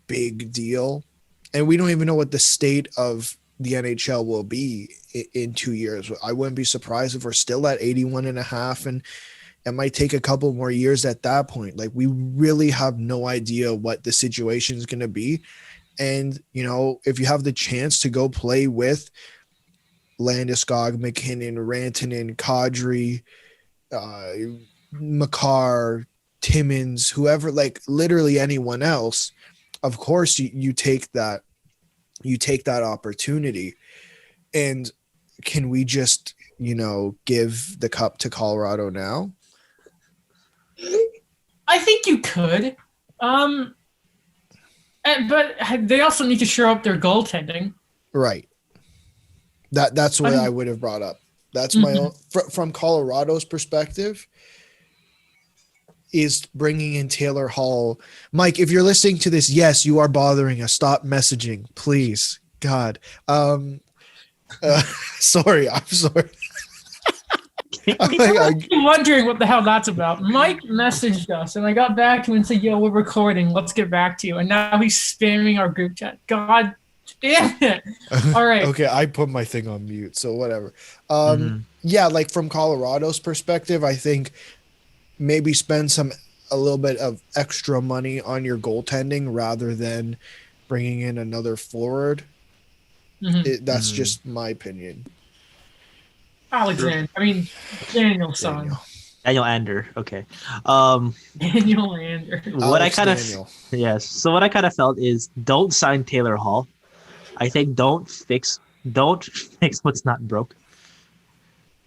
big deal. And we don't even know what the state of the NHL will be in 2 years. I wouldn't be surprised if we're still at 81.5 and it might take a couple more years at that point. Like, we really have no idea what the situation is going to be. And, you know, if you have the chance to go play with Landeskog, McKinnon, Rantanen, Kadri, Makar, Timmins, whoever, like literally anyone else, of course you take that opportunity. And can we just, you know, give the cup to Colorado now? I think you could. But they also need to shore up their goaltending. Right. That's what I would have brought up. That's my own, from Colorado's perspective, is bringing in Taylor Hall. Mike, if you're listening to this, yes, you are bothering us. Stop messaging, please. God. Sorry. I'm sorry. I'm wondering what the hell that's about. Mike messaged us, and I got back to him and said, "Yo, we're recording. Let's get back to you." And now he's spamming our group chat. God damn it! All right. Okay, I put my thing on mute, so whatever. Yeah, like from Colorado's perspective, I think maybe spend a little bit of extra money on your goaltending rather than bringing in another forward. That's just my opinion. Daniel son. Daniel Ander. Okay. Daniel Ander. What I kind of So what I kind of felt is don't sign Taylor Hall. I think don't fix what's not broke.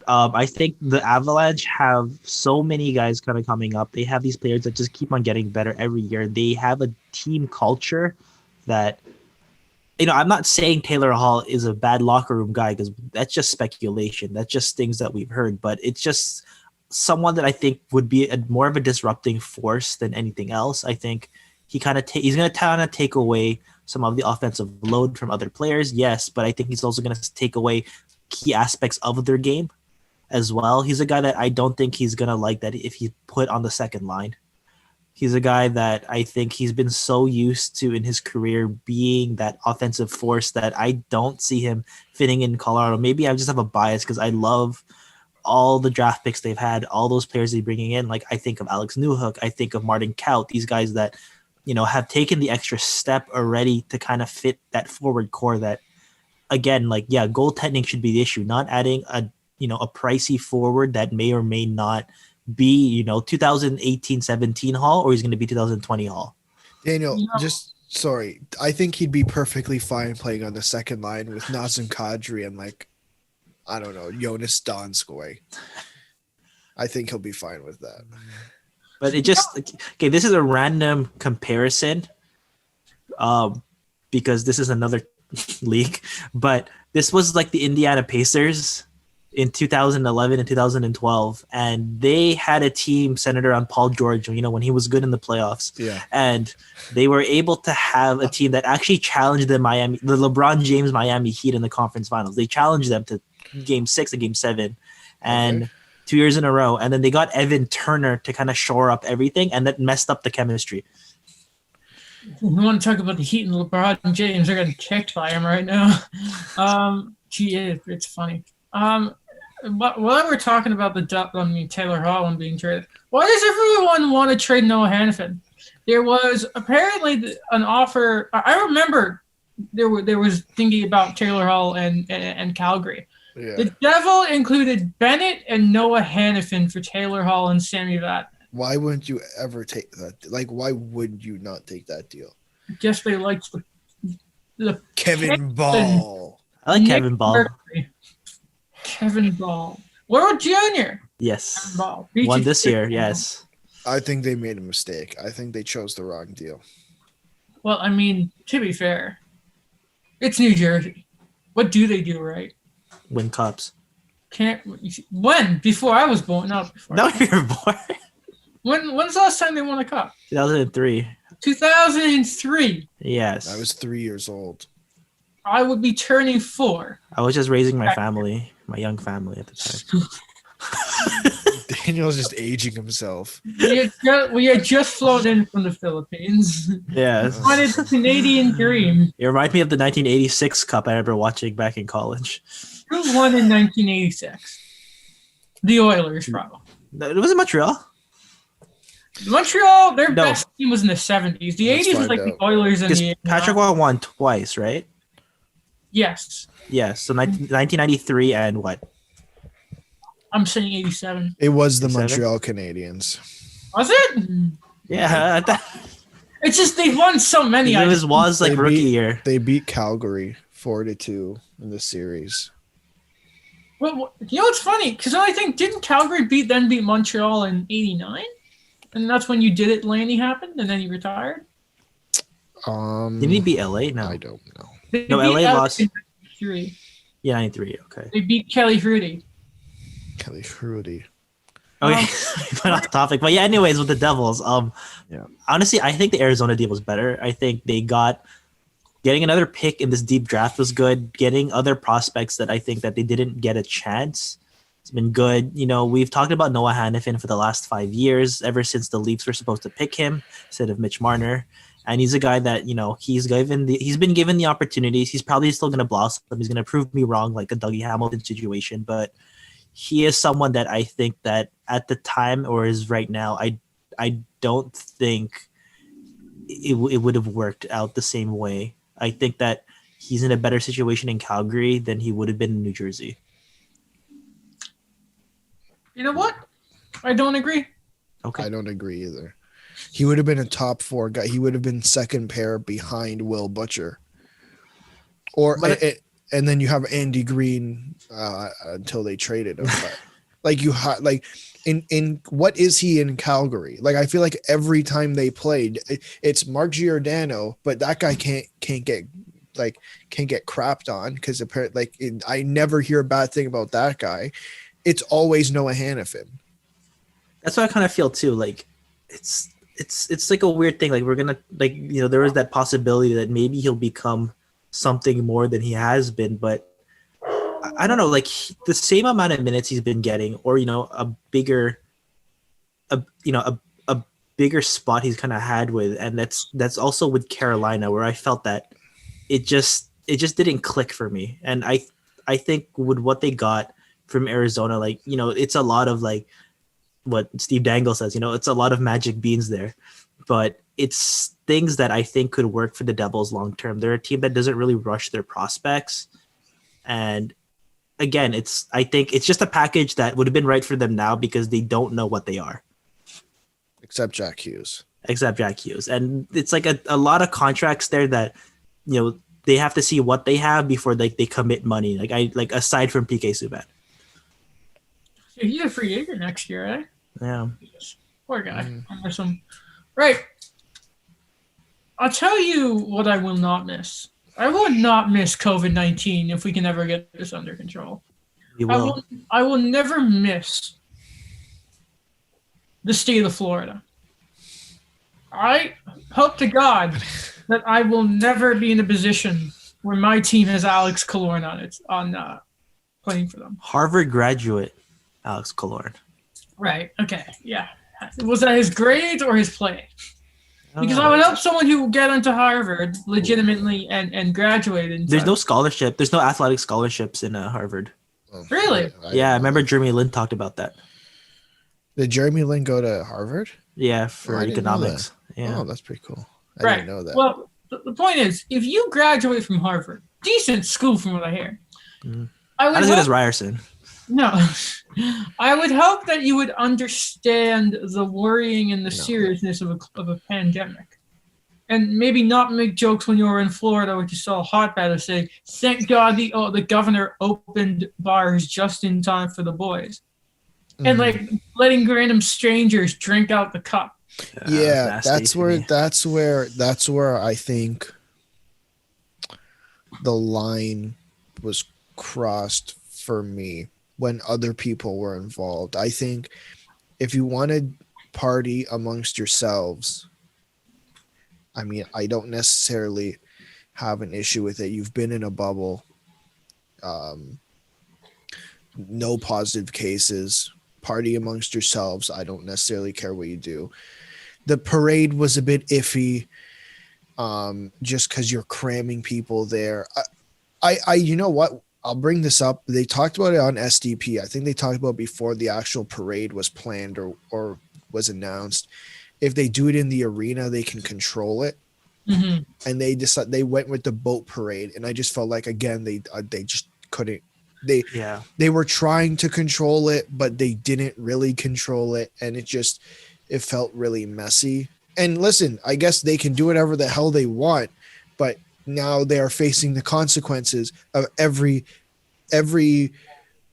I think the Avalanche have so many guys kind of coming up. They have these players that just keep on getting better every year. They have a team culture that, you know, I'm not saying Taylor Hall is a bad locker room guy, because that's just speculation. That's just things that we've heard. But it's just someone that I think would be more of a disrupting force than anything else. I think he's going to kind of take away some of the offensive load from other players, yes, but I think he's also going to take away key aspects of their game as well. He's a guy that I don't think he's going to like that if he's put on the second line. He's a guy that I think he's been so used to in his career being that offensive force that I don't see him fitting in Colorado. Maybe I just have a bias because I love all the draft picks they've had, all those players they're bringing in. Like, I think of Alex Newhook, I think of Martin Kaut, these guys that, you know, have taken the extra step already to kind of fit that forward core that, again, like, yeah, goaltending should be the issue, not adding a pricey forward that may or may not be, 2018-17 Hall, or he's going to be 2020 Hall. Daniel, sorry. I think he'd be perfectly fine playing on the second line with Nazem Kadri and, like, I don't know, Jonas Donskoy. I think he'll be fine with that. But it just, okay, this is a random comparison because this is another league, but this was like the Indiana Pacers in 2011 and 2012, and they had a team centered around Paul George, when he was good in the playoffs. Yeah. And they were able to have a team that actually challenged the LeBron James Miami Heat in the conference finals. They challenged them to game 6 and game 7, and 2 years in a row. And then they got Evan Turner to kind of shore up everything, and that messed up the chemistry. We want to talk about the Heat and LeBron James. They're getting kicked by him right now. It's funny. But while we're talking about Taylor Hall and being traded, why does everyone want to trade Noah Hanifin? There was apparently an offer. I remember there was thinking about Taylor Hall and Calgary. Yeah. The Devil included Bennett and Noah Hannafin for Taylor Hall and Sammy Vatanen. Why wouldn't you ever take that? Like, why would you not take that deal? I guess they liked the Kevin Ball. I like Nick Kevin Ball. Mercury. Kevin Ball. World Junior. Yes. Kevin Ball. Won this year, yes. I think they made a mistake. I think they chose the wrong deal. Well, I mean, to be fair, it's New Jersey. What do they do right? Win cups. When? Before I was born? Not before. No, you were born. When's the last time they won a cup? 2003. 2003. Yes. I was 3 years old. I would be turning 4. I was just raising my family, my young family at the time. Daniel's just aging himself. We had just flown in from the Philippines. Yes. Wanted the Canadian dream. It reminds me of the 1986 Cup I remember watching back in college. Who won in 1986? The Oilers, probably. No, it was in Montreal. Montreal, their best team was in the 70s. The 80s was like the Oilers and Because the... Patrick Roy won twice, right? Yes. Yes. So 1993 and what? I'm saying 87. It was the 87? Montreal Canadiens. Was it? Yeah. It's just they've won so many. It was like rookie year. They beat Calgary 4-2 in the series. Well, you know what's funny? Because I think, didn't Calgary beat Montreal in 89? And that's when you did it, Lanny happened, and then he retired? Didn't he beat LA? No. I don't know. They No, beat LA lost. in 93. Yeah, 93. Okay. They beat Kelly Hrudey. Kelly Hrudey. Okay. Went off topic. But yeah, anyways, with the Devils, Yeah. honestly, I think the Arizona deal was better. I think they getting another pick in this deep draft was good. Getting other prospects that I think that they didn't get a chance. It's been good. You know, we've talked about Noah Hannafin for the last 5 years, ever since the Leafs were supposed to pick him instead of Mitch Marner. And he's a guy that, you know, he's been given the opportunities. He's probably still going to blossom. He's going to prove me wrong, like a Dougie Hamilton situation. But he is someone that I think that at the time or is right now, I don't think it would have worked out the same way. I think that he's in a better situation in Calgary than he would have been in New Jersey. You know what? I don't agree. Okay. I don't agree either. He would have been a top 4 guy. He would have been second pair behind Will Butcher. And then you have Andy Green until they traded him. But in what is he in Calgary? Like, I feel like every time they played, it's Mark Giordano, but that guy can't get crapped on because apparently, I never hear a bad thing about that guy. It's always Noah Hannafin. That's what I kind of feel too. Like it's like a weird thing. Like we're gonna there is that possibility that maybe he'll become something more than he has been, but I don't know. Like the same amount of minutes he's been getting, or a bigger spot he's kind of had with, and that's also with Carolina, where I felt that it just didn't click for me. And I think with what they got from Arizona, it's a lot of like what Steve Dangle says, it's a lot of magic beans there, but it's things that I think could work for the Devils long term. They're a team that doesn't really rush their prospects, and again, I think it's just a package that would have been right for them now because they don't know what they are. Except Jack Hughes. And it's like a lot of contracts there that they have to see what they have before they commit money. Like aside from PK Subban. He's a free agent next year, eh? Yeah. Poor guy. I miss him. Right. I'll tell you what I will not miss. I will not miss COVID-19 if we can ever get this under control. You will. I will never miss the state of Florida. I hope to God that I will never be in a position where my team has Alex Killorn on playing for them. Harvard graduate Alex Killorn. Right. Okay. Yeah. Was that his grades or his play? Because I would hope someone who would get into Harvard legitimately and graduate. There's no scholarship. There's no athletic scholarships in Harvard. Oh, really? I remember Jeremy Lin talked about that. Did Jeremy Lin go to Harvard? Yeah, for economics. Yeah. Oh, that's pretty cool. I didn't know that. Well, the point is, if you graduate from Harvard, decent school from what I hear, I would Not as good hope, as Ryerson. no, I would hope that you would understand the worrying and the seriousness of a pandemic. And maybe not make jokes when you were in Florida, which you saw a hotbed, of saying, "Thank God the governor opened bars just in time for the boys," and like letting random strangers drink out the cup. Yeah, that's where I think the line was crossed for me when other people were involved. I think if you want to party amongst yourselves, I mean, I don't necessarily have an issue with it. You've been in a bubble. No positive cases. Party amongst yourselves. I don't necessarily care what you do. The parade was a bit iffy, just because you're cramming people there. I you know what? I'll bring this up. They talked about it on SDP. I think they talked about it before the actual parade was planned or was announced. If they do it in the arena, they can control it. Mm-hmm. And they went with the boat parade, and I just felt like again they just couldn't. They were trying to control it, but they didn't really control it, and it felt really messy. And listen, I guess they can do whatever the hell they want, but now they are facing the consequences of every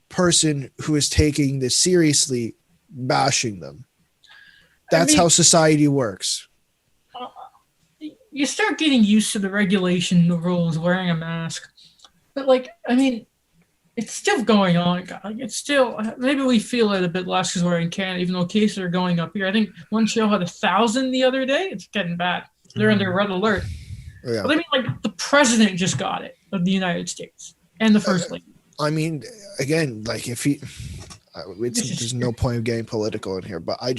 person who is taking this seriously bashing them. That's how society works. You start getting used to the regulation, the rules, wearing a mask. But, like, I mean, it's still going on. Like, it's still, maybe we feel it a bit less because we're in Canada, even though cases are going up here. I think Montreal had 1,000 the other day. It's getting bad. They're under red alert. Yeah. But I mean, like, the president just got it of the United States and the first lady. I mean, again, like there's no point of getting political in here, but I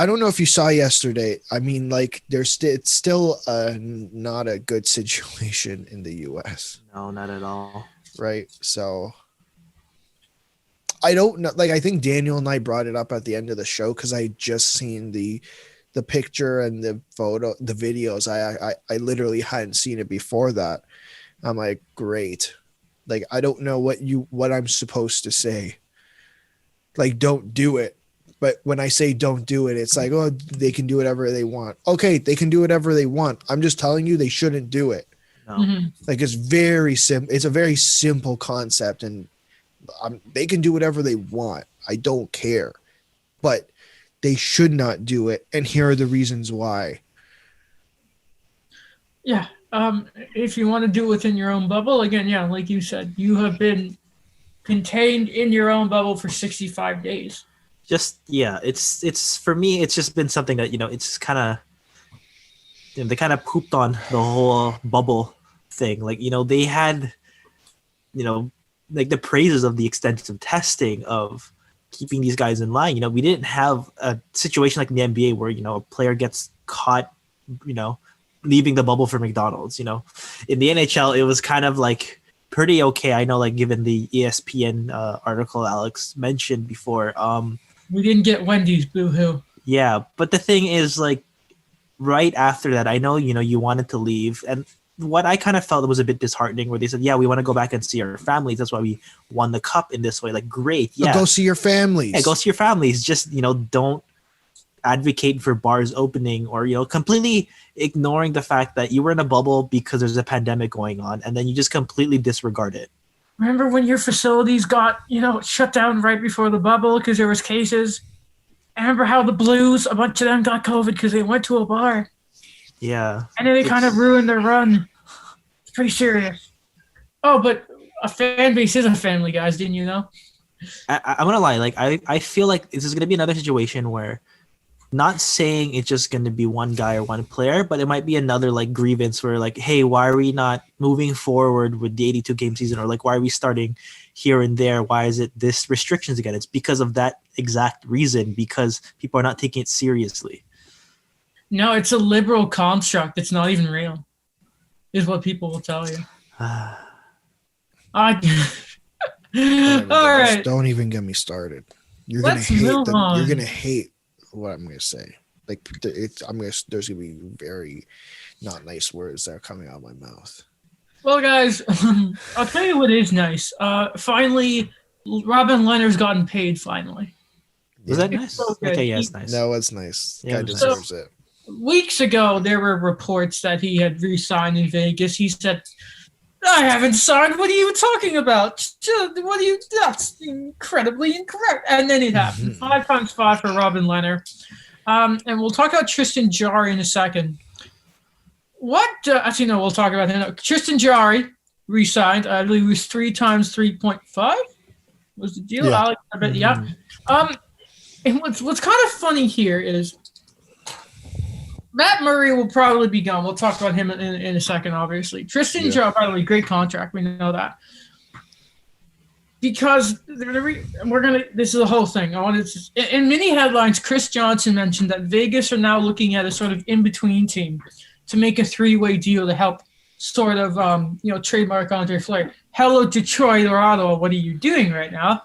don't know if you saw yesterday. I mean, like it's still not a good situation in the U.S. No, not at all. Right. So I don't know. Like, I think Daniel and I brought it up at the end of the show because I just seen the picture and the photo, the videos. I literally hadn't seen it before that. I'm like, great. Like, I don't know what I'm supposed to say. Like, don't do it. But when I say don't do it, it's like, oh, they can do whatever they want. Okay, they can do whatever they want. I'm just telling you they shouldn't do it. No. Mm-hmm. Like, it's very simple. It's a very simple concept, and they can do whatever they want. I don't care. But they should not do it, and here are the reasons why. Yeah. If you want to do it within your own bubble, again, yeah, like you said, you have been contained in your own bubble for 65 days. It's for me, it's just been something that, it's kind of, they kind of pooped on the whole bubble thing. Like, they had, like the praises of the extensive testing of keeping these guys in line. We didn't have a situation like in the NBA where, a player gets caught, leaving the bubble for McDonald's. In the NHL, it was kind of like pretty okay. I know, like, given the ESPN article Alex mentioned before, we didn't get Wendy's, boo-hoo. Yeah, but the thing is, like, right after that, I know, you wanted to leave. And what I kind of felt was a bit disheartening where they said, yeah, we want to go back and see our families. That's why we won the cup in this way. Like, great. Yeah. So go see your families. Yeah, go see your families. Just, don't advocate for bars opening or, completely ignoring the fact that you were in a bubble because there's a pandemic going on. And then you just completely disregard it. Remember when your facilities got, shut down right before the bubble because there was cases? I remember how the Blues, a bunch of them got COVID because they went to a bar. Yeah. And then they kind of ruined their run. It's pretty serious. Oh, but a fan base is a family, guys. Didn't you know? I'm going to lie. Like, I feel like this is going to be another situation where, not saying it's just going to be one guy or one player, but it might be another, like, grievance where, like, hey, why are we not moving forward with the 82 game season? Or, like, why are we starting here and there? Why is it this restrictions again? It's because of that exact reason, because people are not taking it seriously. No, it's a liberal construct. It's not even real, is what people will tell you. All right. Don't even get me started. You're Let's gonna hate move on. You're gonna hate what I'm gonna say. Like there's gonna be very not nice words that are coming out of my mouth. Well, guys, I'll tell you what is nice. Finally, Robin Lehner's gotten paid. Finally, Was that It's nice? so good. Okay, yes, nice. No, it's nice. Yeah, Guy it was deserves it. weeks ago there were reports that he had re-signed in Vegas. He said, "I haven't signed. What are you talking about? What are you? That's incredibly incorrect." And then it happened. 5 times 5 for Robin Lehner. And we'll talk about Tristan Jarry in a second. Actually, no, we'll talk about him. Tristan Jarry re-signed. I believe it was 3 times 3.5 was the deal. Yeah. Alex, I bet, yeah. And what's kind of funny here is Matt Murray will probably be gone. We'll talk about him in a second, obviously. Tristan Jarry, by the way, great contract. We know that. Because this is the whole thing. In many headlines, Chris Johnson mentioned that Vegas are now looking at a sort of in-between team to make a 3-way deal to help sort of, trademark Andre Fleury. Hello, Detroit or Ottawa. What are you doing right now?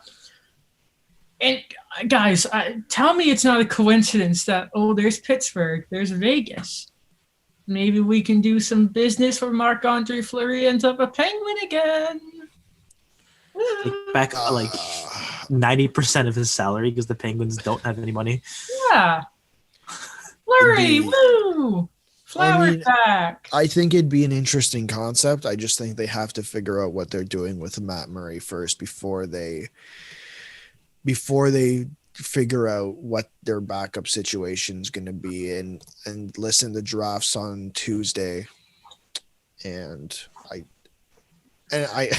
And guys, tell me it's not a coincidence that, there's Pittsburgh, there's Vegas. Maybe we can do some business where Marc-Andre Fleury ends up a Penguin again. Take back 90% of his salary because the Penguins don't have any money. Yeah. Fleury, woo! Flowers back. I think it'd be an interesting concept. I just think they have to figure out what they're doing with Matt Murray first before they figure out what their backup situation is going to be and listen to drafts on Tuesday. And I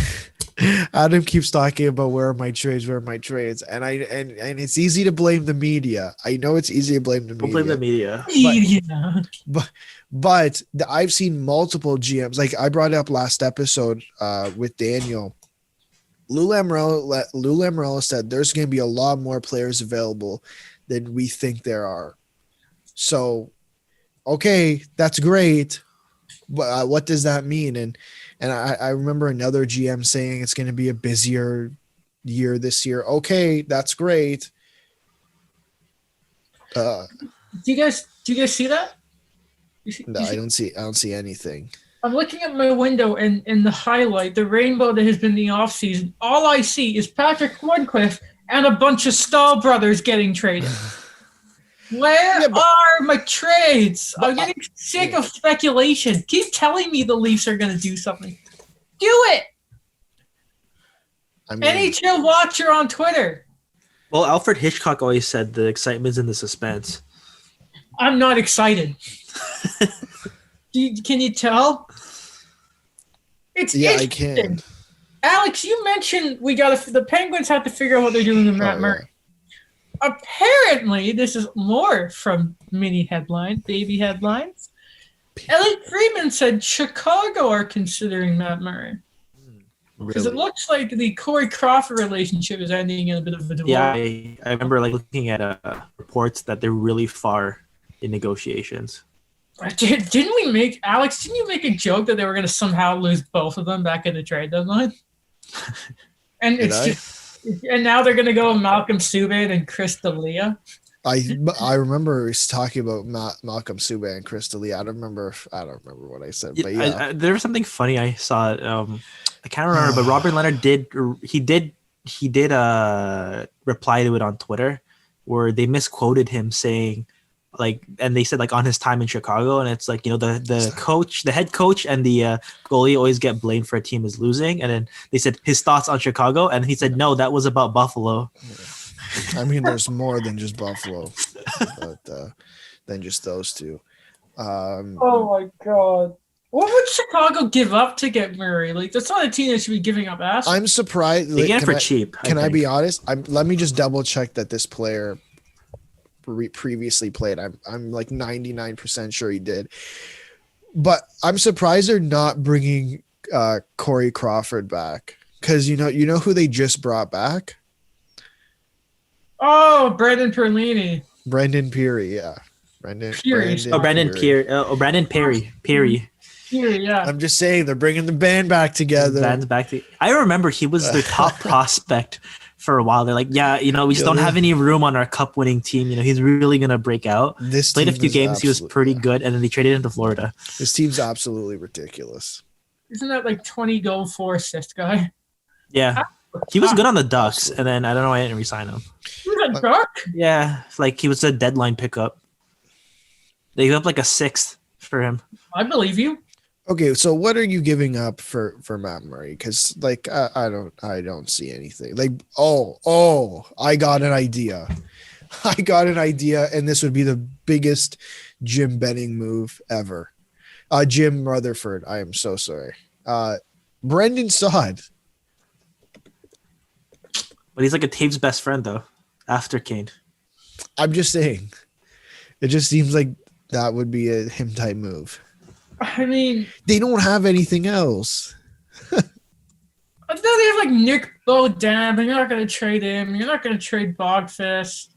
Adam keeps talking about where are my trades, and it's easy to blame the media. I know it's easy to blame the media. We'll blame the media. But I've seen multiple GMs. Like I brought it up last episode with Daniel. Lou Lamoriello said there's going to be a lot more players available than we think there are. So, okay, that's great. But what does that mean? And I remember another GM saying it's going to be a busier year this year. Okay, that's great. Do you guys see that? No, I don't see anything. I'm looking at my window and in the highlight, the rainbow that has been the off season. All I see is Patrick Hornquist and a bunch of Stahl brothers getting traded. Where are my trades? I'm getting sick of speculation. Keep telling me the Leafs are going to do something. Do it. NHL Watcher on Twitter. Well, Alfred Hitchcock always said the excitement's in the suspense. I'm not excited. Can you tell? It's I can. Alex, you mentioned the Penguins have to figure out what they're doing with Matt Murray. Apparently, this is more from baby headlines. Elliot Friedman said Chicago are considering Matt Murray. Because it looks like the Corey Crawford relationship is ending in a bit of a divorce. Yeah, I remember looking at reports that they're really far in negotiations. Didn't you make a joke that they were going to somehow lose both of them back at the trade deadline? And and now they're going to go with Malcolm Subban and Chris D'Elia. I remember talking about Malcolm Subban and Chris D'Elia. I don't remember what I said, but yeah. There was something funny I saw. I can't remember, but Robin Lehner did reply to it on Twitter, where they misquoted him saying, and they said on his time in Chicago, and it's the coach, the head coach, and the goalie always get blamed for a team is losing, and then they said his thoughts on Chicago, and he said no, that was about Buffalo. I mean, there's more than just Buffalo, but than just those two. Oh my God. What would Chicago give up to get Murray? That's not a team that should be giving up assets. I'm surprised. They get it for cheap. Can I be honest? Let me just double check that this player previously played. I'm 99% sure he did. But I'm surprised they're not bringing Corey Crawford back, because you know who they just brought back? Oh, Brendan Perlini. Brendan Peary, yeah. Brendan Perry. Yeah. I'm just saying they're bringing the band back together. I remember he was their top prospect for a while. They're like, yeah, we just don't have any room on our cup-winning team. He's really gonna break out. This Played a team few is games. He was pretty yeah. good, and then they traded him to Florida. This team's absolutely ridiculous. Isn't that like 20 goal, 4 assist guy? Yeah, he was good on the Ducks, Absolutely. and then I don't know why I didn't resign him. He was a Duck? Yeah, like he was a deadline pickup. They gave up like a 6th for him. I believe you. Okay, so what are you giving up for Matt Murray? Because like I don't see anything. Like I got an idea. And this would be the biggest Jim Benning move ever. Jim Rutherford. I am so sorry. Brendan Saad. But he's like a Taves' best friend though. After Kane. I'm just saying. It just seems like that would be a him type move. I mean, they don't have anything else. I thought they have like Nick Beaudin, but you're not going to trade him. You're not going to trade Bogfist.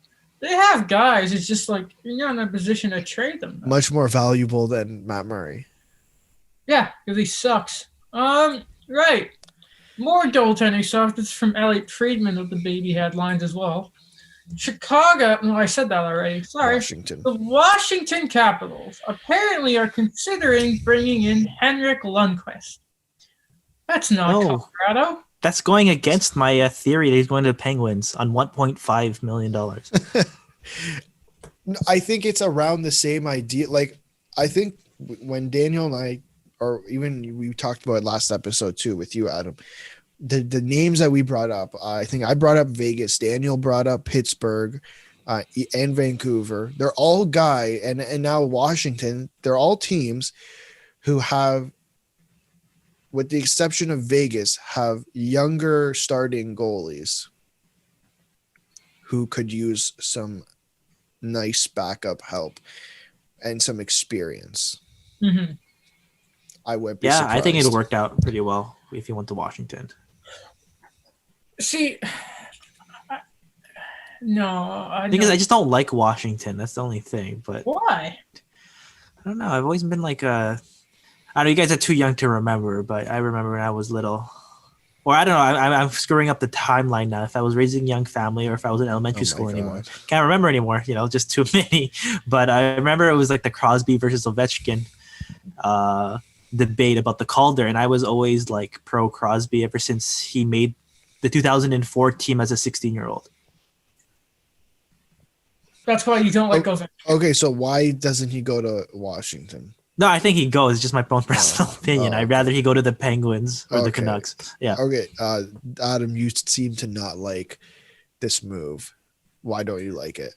They have guys. It's just like you're not in a position to trade them. Much more valuable than Matt Murray. Yeah, because he sucks. Right. More goaltending stuff. This is from Elliot Friedman with the baby headlines as well. Chicago, no, I said that already. Sorry. Washington. The Washington Capitals apparently are considering bringing in Henrik Lundqvist. That's not Colorado. That's going against my theory that he's going to the Penguins on $1.5 million. I think it's around the same idea. Like, I think when Daniel and I, or even we talked about it last episode too with you, Adam, the names that we brought up, I think I brought up Vegas, Daniel brought up Pittsburgh and Vancouver. They're all and now Washington, they're all teams who have, with the exception of Vegas, have younger starting goalies who could use some nice backup help and some experience. Mm-hmm. I would be Yeah, surprised. I think it worked out pretty well if he went to Washington. See, no. Because I just don't like Washington. That's the only thing. But why? I don't know. I've always been like I don't know. You guys are too young to remember, but I remember when I was little. Or I don't know. I'm screwing up the timeline now. If I was raising a young family or if I was in elementary school anymore. Can't remember anymore. Just too many. But I remember it was like the Crosby versus Ovechkin debate about the Calder. And I was always like pro Crosby ever since he made the 2004 team as a 16-year-old. That's why you don't like Ovechkin. Okay, so why doesn't he go to Washington? No, I think he goes. It's just my own personal opinion. I'd rather he go to the Penguins or the Canucks. Yeah. Okay, Adam, you seem to not like this move. Why don't you like it?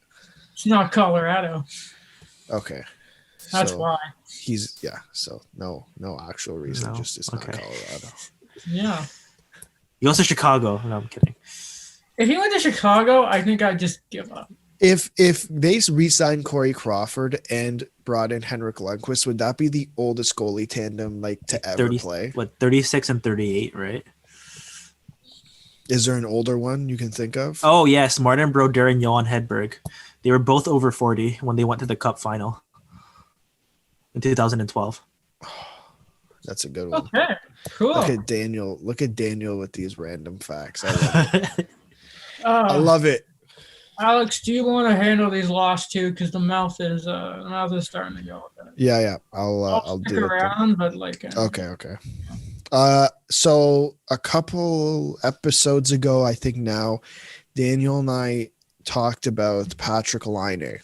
It's not Colorado. Okay. That's why. So no actual reason. No? Just it's not Colorado. Yeah. He goes to Chicago. No, I'm kidding. If he went to Chicago, I think I'd just give up. If they re-signed Corey Crawford and brought in Henrik Lundqvist, would that be the oldest goalie tandem to ever play? 36 and 38, right? Is there an older one you can think of? Oh yes, Martin Brodeur and Johan Hedberg. They were both over 40 when they went to the Cup final in 2012. That's a good one. Okay, cool. Look at Daniel with these random facts. I love it. Alex, do you want to handle these last two because the mouth is starting to go with it? Yeah. I'll do it. Around, but like. Okay. So a couple episodes ago, I think now, Daniel and I talked about Patrick Laine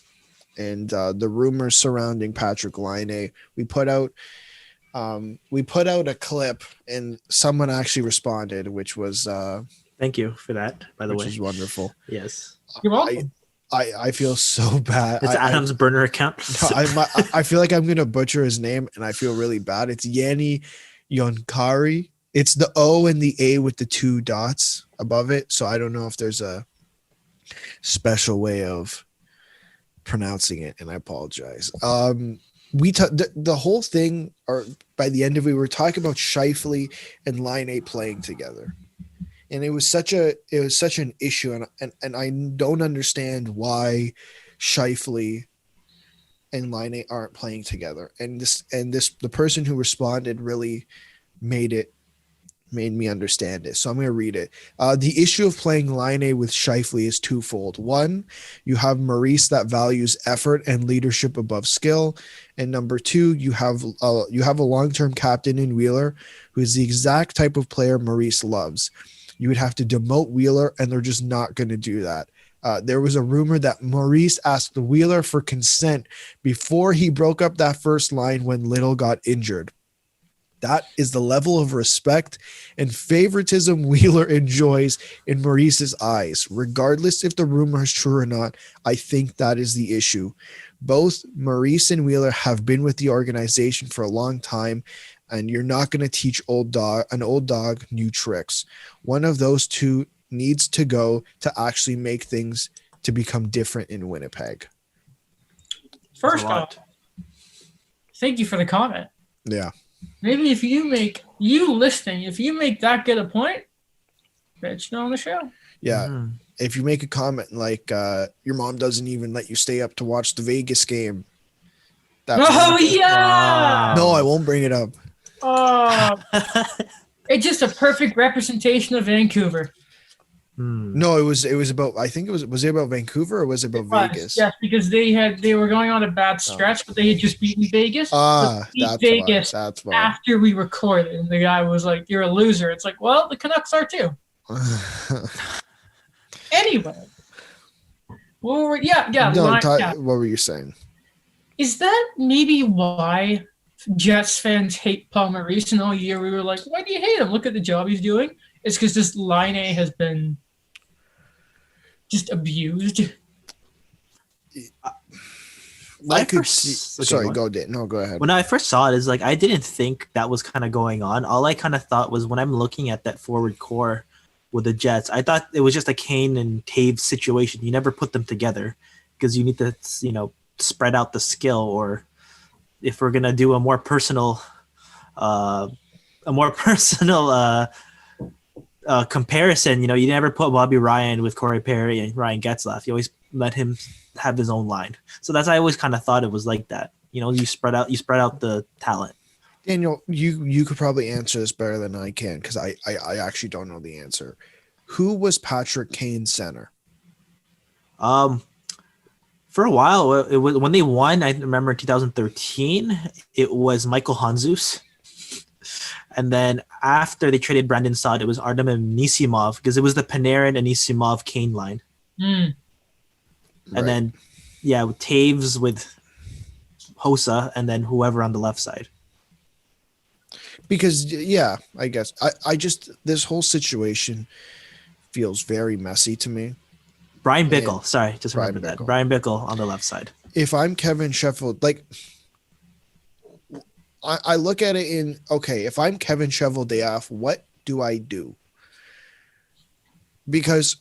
and the rumors surrounding Patrick Laine. We put out a clip, and someone actually responded, which was. Thank you for that, by the way. Which is wonderful. Yes. You're welcome. I feel so bad. It's Adam's burner account. I feel like I'm gonna butcher his name, and I feel really bad. It's Yanni Yonkari. It's the O and the A with the 2 dots above it. So I don't know if there's a special way of pronouncing it, and I apologize. The whole thing, or by the end of it, we were talking about Scheifele and Laine playing together. And it was such an issue, and I don't understand why Scheifele and Laine aren't playing together. And the person who responded really made it made me understand it. So I'm going to read it. The issue of playing Laine with Scheifele is twofold. One, you have Maurice that values effort and leadership above skill. And number two, you have a long-term captain in Wheeler who is the exact type of player Maurice loves. You would have to demote Wheeler, and they're just not going to do that. There was a rumor that Maurice asked Wheeler for consent before he broke up that first line when Little got injured. That is the level of respect and favoritism Wheeler enjoys in Maurice's eyes. Regardless if the rumor is true or not, I think that is the issue. Both Maurice and Wheeler have been with the organization for a long time, and you're not going to teach an old dog new tricks. One of those two needs to go to actually make things to become different in Winnipeg. First off, thank you for the comment. Yeah. Maybe if you make that good a point, mention on the show. Yeah. Mm-hmm. If you make a comment like your mom doesn't even let you stay up to watch the Vegas game. Yeah. No, I won't bring it up. It's just a perfect representation of Vancouver. No, it was about, I think was it about Vancouver or was it about Vegas? Yes, because they were going on a bad stretch, but they had just beaten Vegas. That's why. After we recorded, and the guy was like, "You're a loser." It's like, well, the Canucks are too. Anyway, what were you saying? Is that maybe why Jets fans hate Paul Maurice? And all year we were like, "Why do you hate him? Look at the job he's doing." It's because this Laine has been just abused. Go ahead. When I first saw it, is like I didn't think that was kind of going on. All I kind of thought was when I'm looking at that forward core with the Jets, I thought it was just a Kane and Taves situation. You never put them together because you need to, spread out the skill. Or if we're gonna do a more personal comparison, you never put Bobby Ryan with Corey Perry and Ryan Getzlaf. You always let him have his own line. So I always kind of thought it was like that. You spread out the talent. Daniel, you could probably answer this better than I can because I actually don't know the answer. Who was Patrick Kane's center? For a while, it was when they won. I remember 2013. It was Michael Handzus. And then after they traded Brandon Saad, it was Artem Anisimov because it was the Panarin Anisimov Kane line. And then, with Taves with Hossa and then whoever on the left side. Because, I guess. I just, this whole situation feels very messy to me. Brian Bickle. Sorry, just remember that. Brian Bickle on the left side. If I'm Kevin Sheffield, I look at it if I'm Kevin Cheveldayoff, what do I do? Because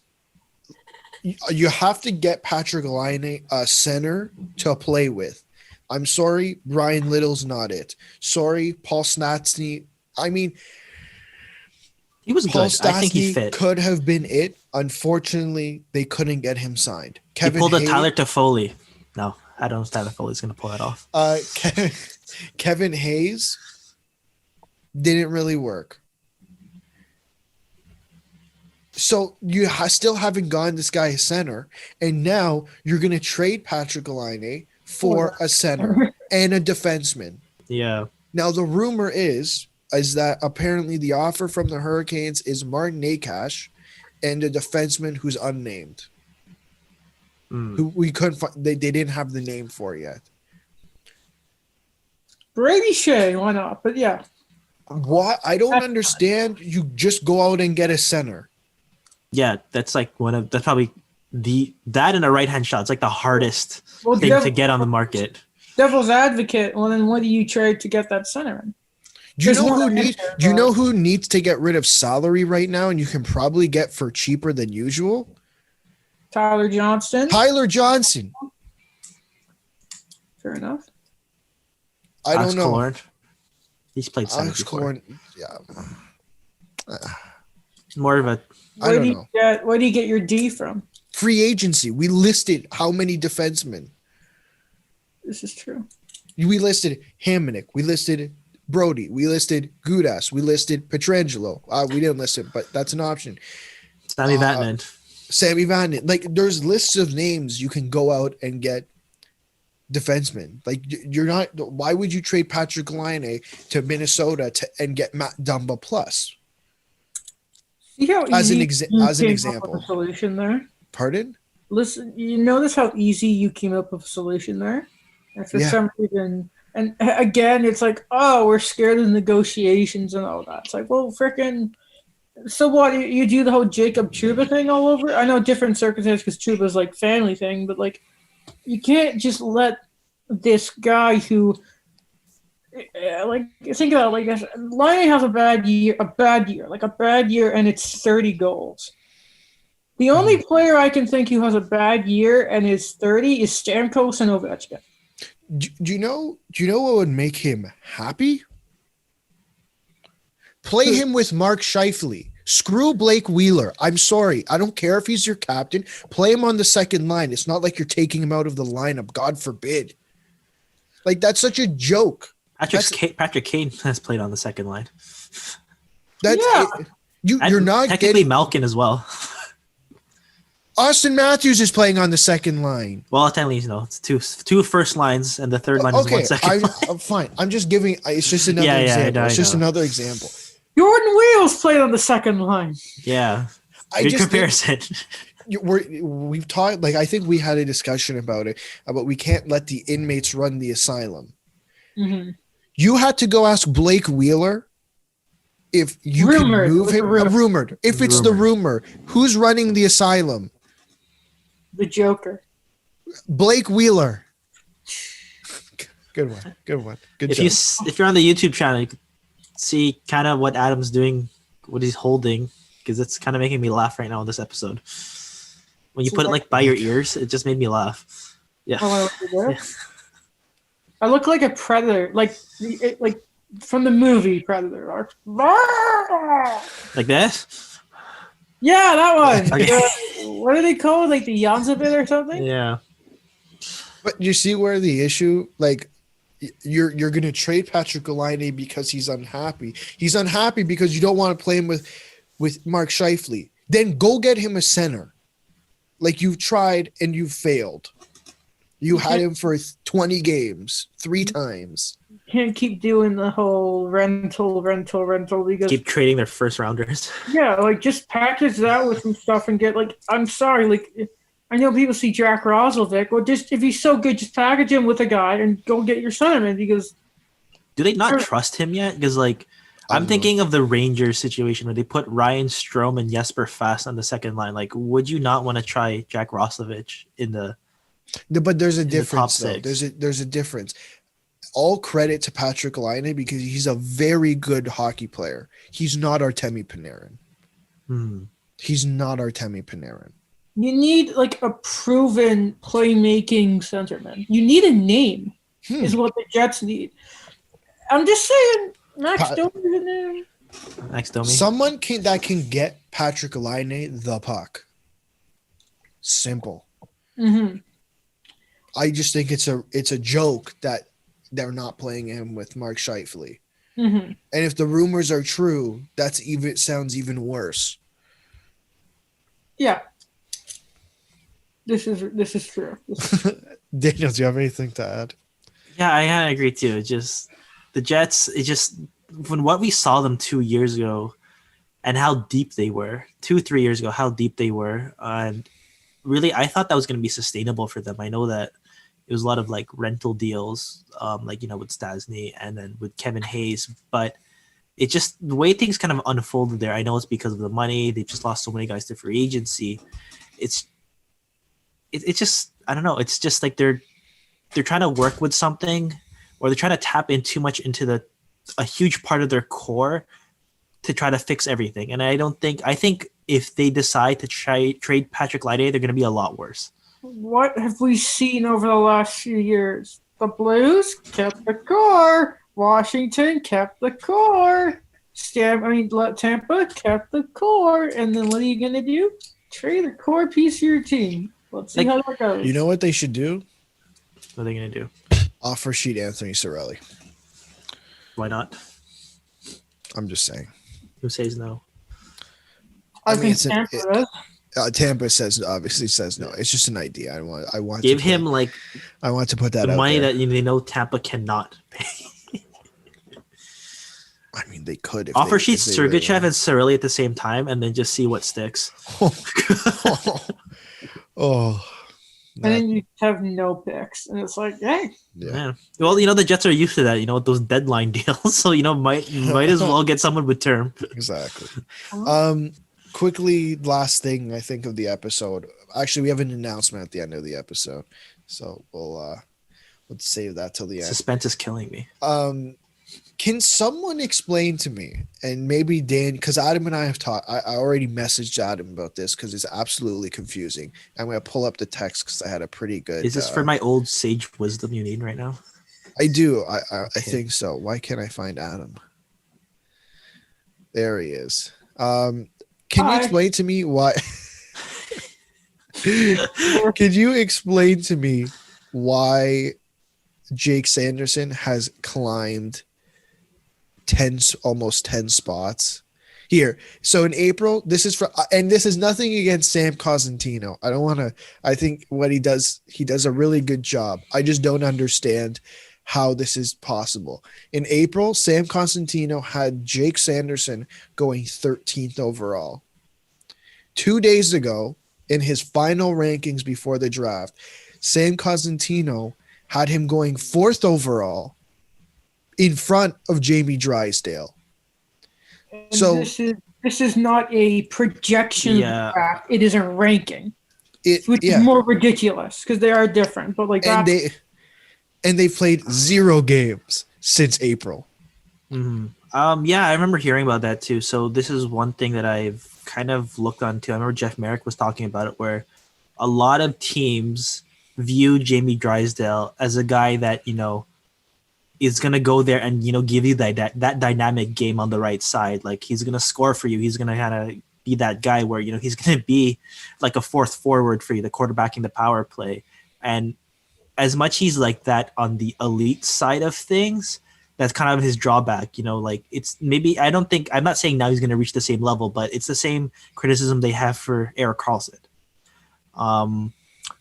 you have to get Patrick Laine a center to play with. I'm sorry, Brian Little's not it. Sorry, Paul Stastny. I mean, he was Paul good. Stastny I think he fit. Could have been it. Unfortunately, they couldn't get him signed. He pulled a Tyler Toffoli. No, I don't know if Tyler Toffoli's going to pull that off. Kevin Hayes didn't really work. So you still haven't gotten this guy a center, and now you're going to trade Patrick Laine for a center and a defenseman. Yeah. Now the rumor is that apparently the offer from the Hurricanes is Martin Nakash and a defenseman who's unnamed. Who we couldn't find. They didn't have the name for yet. Brady Shea, why not? But yeah. What? I don't understand. You just go out and get a center. Yeah, that's like that's probably that and a right-hand shot. It's like the hardest thing to get on the market. Devil's advocate. Well, then what do you trade to get that center in? Do you know who needs to get rid of salary right now and you can probably get for cheaper than usual? Tyler Johnson. Fair enough. I don't know. Killorn. He's played center before. More of a. I don't know. Where do you get your D from? Free agency. We listed how many defensemen. This is true. We listed Hamonic. We listed Brody. We listed Gudas. We listed Pietrangelo. We didn't list it, but that's an option. Sammy Vatanen. Sammy Vatanen. Like, there's lists of names you can go out and get defensemen. Like, you're not. Why would you trade Patrick Laine to Minnesota and get Matt Dumba plus? As an example. Solution there. Pardon? Listen, you notice how easy you came up with a solution there? And for some reason, and again, it's like, oh, we're scared of negotiations and all that. It's like, well, frickin', so what? You do the whole Jacob Trouba thing all over? I know different circumstances because Trouba's like family thing, but like, you can't just let this guy who, like, think about it like this. Laine has a bad year, and it's 30 goals. The only player I can think who has a bad year and is 30 is Stamkos and Ovechkin. Do you know what would make him happy? Play him with Mark Scheifele. Screw Blake Wheeler. I'm sorry. I don't care if he's your captain. Play him on the second line. It's not like you're taking him out of the lineup. God forbid. Like, that's such a joke. Patrick Kane has played on the second line. You're not technically Malkin as well. Austin Matthews is playing on the second line. Well, technically, it's two first lines, and the third line is one second line. I'm fine. I'm just giving. It's just another example. It's just another example. Jordan Wheels played on the second line. Yeah, good comparison. We've talked. Like, I think we had a discussion about it. About we can't let the inmates run the asylum. Mm-hmm. You had to go ask Blake Wheeler if you can move him. Rumored. If it's the rumor, who's running the asylum? The Joker. Blake Wheeler. Good one. Good job. If you're on the YouTube channel, you can see kind of what Adam's doing, what he's holding, because it's kind of making me laugh right now in this episode. When you put it like by your ears, it just made me laugh. Yeah. I look like a predator, like from the movie Predator. Like this? Yeah, that one. Okay. What do they call it? Like the Yanzabit or something? Yeah. But you see where the issue, like, you're going to trade Patrick Laine because he's unhappy. He's unhappy because you don't want to play him with Mark Scheifele. Then go get him a center. Like, you've tried and you've failed. You had him for 20 games, 3 times. Can't keep doing the whole rental because keep trading their first rounders. Yeah, like, just package that with some stuff and get, like, I'm sorry, like, I know people see Jack Roslovic. Well, just if he's so good, just package him with a guy and go get your centerman because. Do they not trust him yet? Because, like, I'm thinking of the Rangers situation where they put Ryan Strome and Jesper Fast on the second line. Like, would you not want to try Jack Roslovic in the? No, but there's a difference, though. There's a difference. All credit to Patrick Laine because he's a very good hockey player. He's not Artemi Panarin. He's not Artemi Panarin. You need, like, a proven playmaking centerman. You need a name is what the Jets need. I'm just saying, Max Domi is a name. Max Domi. Someone that can get Patrick Laine the puck. Simple. Mm-hmm. I just think it's a joke that they're not playing him with Mark Scheifele. Mm-hmm. And if the rumors are true, sounds even worse. Yeah. This is true. Daniel, do you have anything to add? Yeah, I agree too. The Jets, from what we saw them 2 years ago and how deep they were, 2-3 years ago, how deep they were. And really, I thought that was going to be sustainable for them. I know that it was a lot of like rental deals, with Stasny and then with Kevin Hayes, but it just, the way things kind of unfolded there, I know it's because of the money. They just lost so many guys to free agency. It's just, I don't know. It's just like they're trying to work with something, or they're trying to tap in too much into a huge part of their core to try to fix everything. And I think if they decide to trade Patrick Laine, they're going to be a lot worse. What have we seen over the last few years? The Blues kept the core. Washington kept the core. Tampa kept the core. And then what are you going to do? Trade a core piece of your team. Let's see how that goes. You know what they should do? What are they going to do? Offer sheet Anthony Cirelli. Why not? I'm just saying. Who says no? I mean, think Tampa does. Tampa obviously says no. It's just an idea. I want Give to him put, like I want to put that the out money there. that they know Tampa cannot pay. I mean, they could. Offer sheet if they really Sergachev and Cirelli at the same time, and then just see what sticks. Oh. And then you have no picks, and it's like, hey. Yeah. Well, the Jets are used to that. Those deadline deals, so might as well get someone with term. Exactly. Quickly, last thing I think of the episode. Actually, we have an announcement at the end of the episode, so we'll save that till the end. Suspense is killing me. Can someone explain to me, and maybe Dan, because Adam and I have talked, I already messaged Adam about this because it's absolutely confusing. I'm going to pull up the text because I had a pretty good. Is this for my old sage wisdom you need right now? I do. I think so. Why can't I find Adam? There he is. Can you explain to me why? Can you explain to me why Jake Sanderson has climbed almost 10 spots here? So in April, this is nothing against Sam Cosentino. I think what he does a really good job. I just don't understand how this is possible. In April, Sam Cosentino had Jake Sanderson going 13th overall. 2 days ago, in his final rankings before the draft, Sam Cosentino had him going 4th overall in front of Jamie Drysdale. And so this is not a projection draft. It is a ranking, which is more ridiculous because they are different. But they've played 0 games since April. Mm-hmm. I remember hearing about that too. So this is one thing that I've kind of looked onto. I remember Jeff Merrick was talking about it, where a lot of teams view Jamie Drysdale as a guy that is gonna go there and give you that dynamic game on the right side. Like he's gonna score for you. He's gonna kind of be that guy where he's gonna be like a 4th forward for you, the quarterbacking the power play. And as much he's like that on the elite side of things, that's kind of his drawback. Like it's maybe I'm not saying now he's gonna reach the same level, but it's the same criticism they have for Erik Karlsson.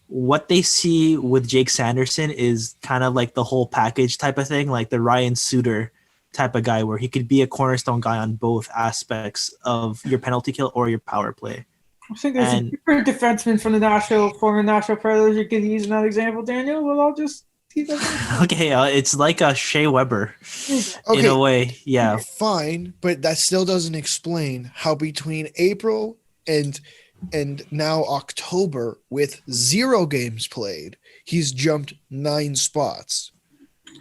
What they see with Jake Sanderson is kind of like the whole package type of thing, like the Ryan Suter type of guy where he could be a cornerstone guy on both aspects of your penalty kill or your power play. I think there's a different defenseman from the former Nashville Predators you could use in that example, Daniel. Well, I'll just keep that. Okay, it's like a Shea Weber in a way. Yeah. Fine, but that still doesn't explain how between April and now October, with 0 games played, he's jumped 9 spots.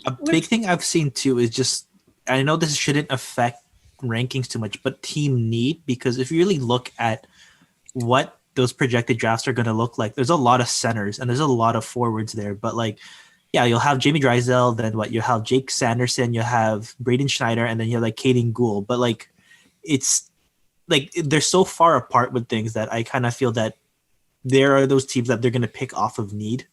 A big thing I've seen too is just, I know this shouldn't affect rankings too much, but team need, because if you really look at what those projected drafts are going to look like, there's a lot of centers and there's a lot of forwards there. But you'll have Jamie Drysdale, then you'll have Jake Sanderson, you'll have Braden Schneider, and then you have Caden Gould. But it's they're so far apart with things that I kind of feel that there are those teams that they're going to pick off of need.